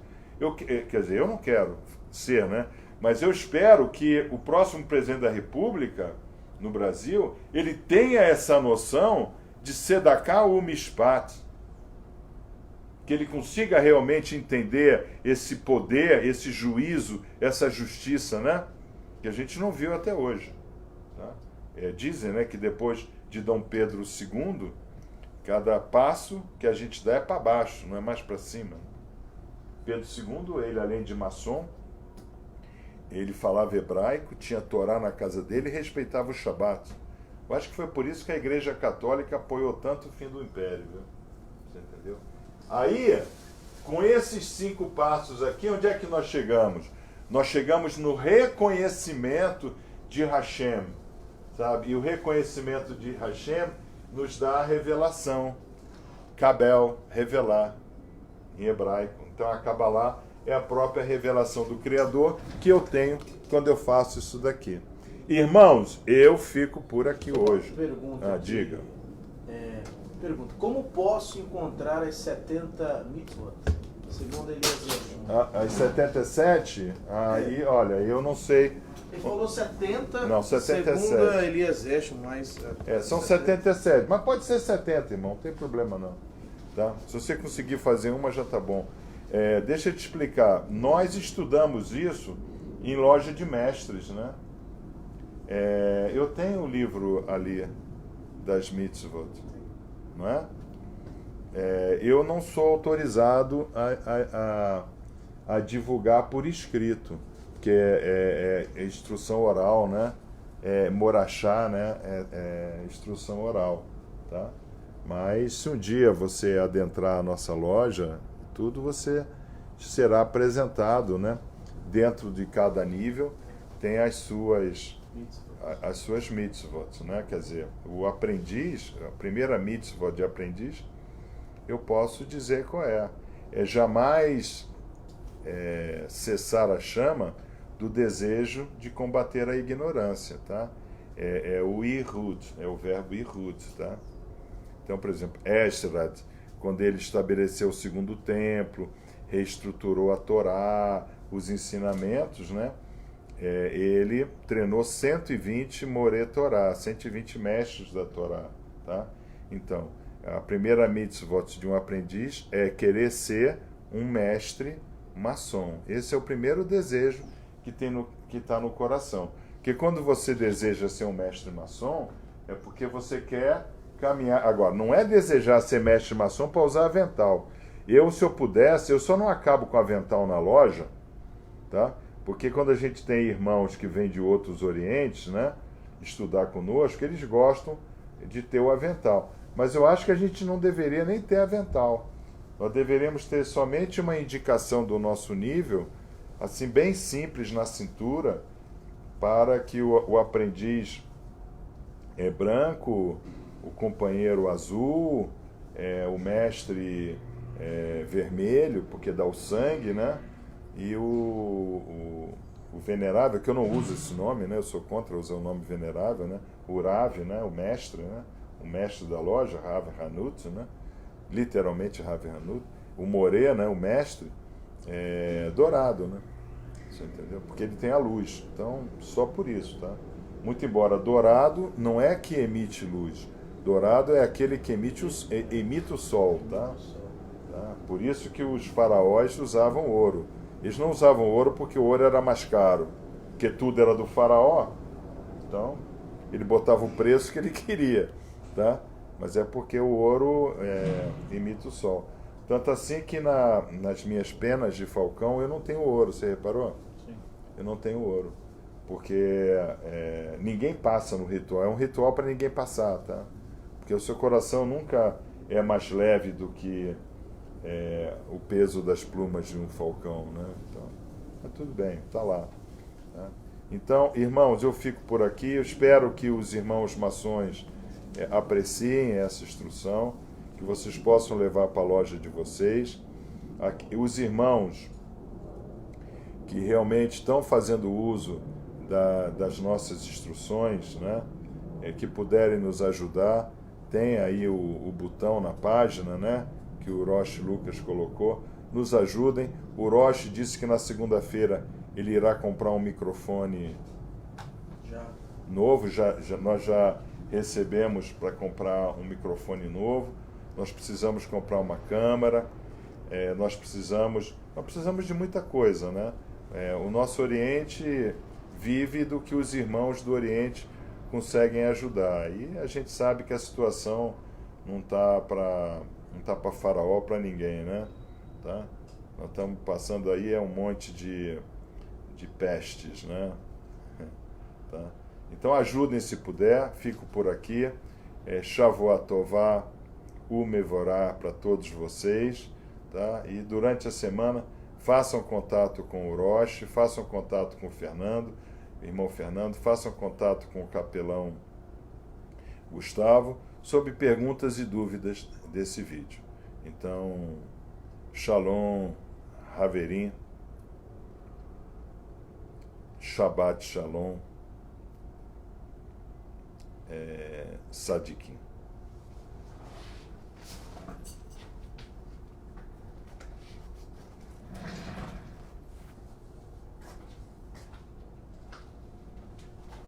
Speaker 1: Quer dizer, eu não quero ser, né? Mas eu espero que o próximo presidente da República, no Brasil, ele tenha essa noção de Sedaká ou Mishpat. Que ele consiga realmente entender esse poder, esse juízo, essa justiça, né? Que a gente não viu até hoje. Tá? Dizem, né, que depois de Dom Pedro II, cada passo que a gente dá é para baixo, não é mais para cima. Pedro II, ele além de maçom, ele falava hebraico, tinha Torá na casa dele e respeitava o Shabat. Eu acho que foi por isso que a Igreja Católica apoiou tanto o fim do Império, viu? Você entendeu? Aí, com esses 5 passos aqui, onde é que nós chegamos? Nós chegamos no reconhecimento de Hashem, sabe? E o reconhecimento de Hashem nos dá a revelação. Kabel, revelar, em hebraico. Então a Kabbalah é a própria revelação do Criador que eu tenho quando eu faço isso daqui. Irmãos, eu fico por aqui hoje.
Speaker 2: Pergunta.
Speaker 1: Diga.
Speaker 2: Pergunta, como posso encontrar as 70 mitzvot? Segundo Eliezer.
Speaker 1: As 77? Aí, olha, eu não sei.
Speaker 2: Ele falou 70,
Speaker 1: não, 77.
Speaker 2: Segundo Eliezer, mas...
Speaker 1: são 77, mas pode ser 70, irmão, não tem problema não. Tá? Se você conseguir fazer uma, já tá bom. Deixa eu te explicar. Nós estudamos isso em loja de mestres, né? Eu tenho o livro ali das mitzvot, não é? Eu não sou autorizado a divulgar por escrito, que é instrução oral, né? Morachá, né? Instrução oral, tá? Mas se um dia você adentrar a nossa loja, tudo você será apresentado, né? Dentro de cada nível tem as suas mitzvot, né? Quer dizer, o aprendiz, a primeira mitzvot de aprendiz, eu posso dizer qual é. Jamais cessar a chama do desejo de combater a ignorância, tá? O Ihud, é o verbo Ihud, tá? Então, por exemplo, Esdras, quando ele estabeleceu o segundo templo, reestruturou a Torá, os ensinamentos, né? Ele treinou 120 Moré Torá, 120 mestres da Torá, tá? Então, a primeira mitzvot de um aprendiz é querer ser um mestre maçom. Esse é o primeiro desejo que está no coração. Porque quando você deseja ser um mestre maçom, é porque você quer caminhar. Agora, não é desejar ser mestre maçom para usar avental. Se eu pudesse, eu só não acabo com avental na loja, tá? Porque quando a gente tem irmãos que vêm de outros orientes, né, estudar conosco, eles gostam de ter o avental. Mas eu acho que a gente não deveria nem ter avental. Nós deveríamos ter somente uma indicação do nosso nível, assim, bem simples na cintura, para que o aprendiz branco, o companheiro azul, o mestre vermelho, porque dá o sangue, né? E o venerável, que eu não uso esse nome, né? Eu sou contra usar o nome venerável, né? O Rav, né? O mestre, né? O mestre da loja, Rav Hanut, né? Literalmente Rav Hanut. O Moré, né? O mestre, dourado, né? Você entendeu? Porque ele tem a luz. Então, só por isso, tá? Muito embora dourado não é que emite luz. Dourado é aquele que emite o sol, tá? Tá? Por isso que os faraós usavam ouro. Eles não usavam ouro porque o ouro era mais caro, porque tudo era do faraó. Então, ele botava o preço que ele queria, tá? Mas é porque o ouro imita o sol. Tanto assim que nas minhas penas de falcão eu não tenho ouro, você reparou?
Speaker 2: Sim.
Speaker 1: Eu não tenho ouro, porque ninguém passa no ritual. É um ritual para ninguém passar, tá? Porque o seu coração nunca é mais leve do que o peso das plumas de um falcão, né? Então, mas tudo bem, tá lá. Né? Então, irmãos, eu fico por aqui. Eu espero que os irmãos maçons apreciem essa instrução, que vocês possam levar para a loja de vocês. Os irmãos que realmente estão fazendo uso das nossas instruções, né? Que puderem nos ajudar, tem aí o botão na página, né? Que o Rosh Lucas colocou, nos ajudem. O Rosh disse que na segunda-feira ele irá comprar um microfone novo, nós já recebemos para comprar um microfone novo, nós precisamos comprar uma câmera, nós precisamos de muita coisa, né? O nosso Oriente vive do que os irmãos do Oriente conseguem ajudar, e a gente sabe que a situação não está para faraó, para ninguém, né? Tá? Nós estamos passando aí um monte de pestes, né? Tá? Então ajudem se puder, fico por aqui. Shavuot Tová, Umevorá para todos vocês, tá? E durante a semana façam contato com o Rosh, façam contato com o Fernando, irmão Fernando, façam contato com o capelão Gustavo, sobre perguntas e dúvidas desse vídeo. Então, Shalom, Haverim, Shabbat Shalom, Sadikim.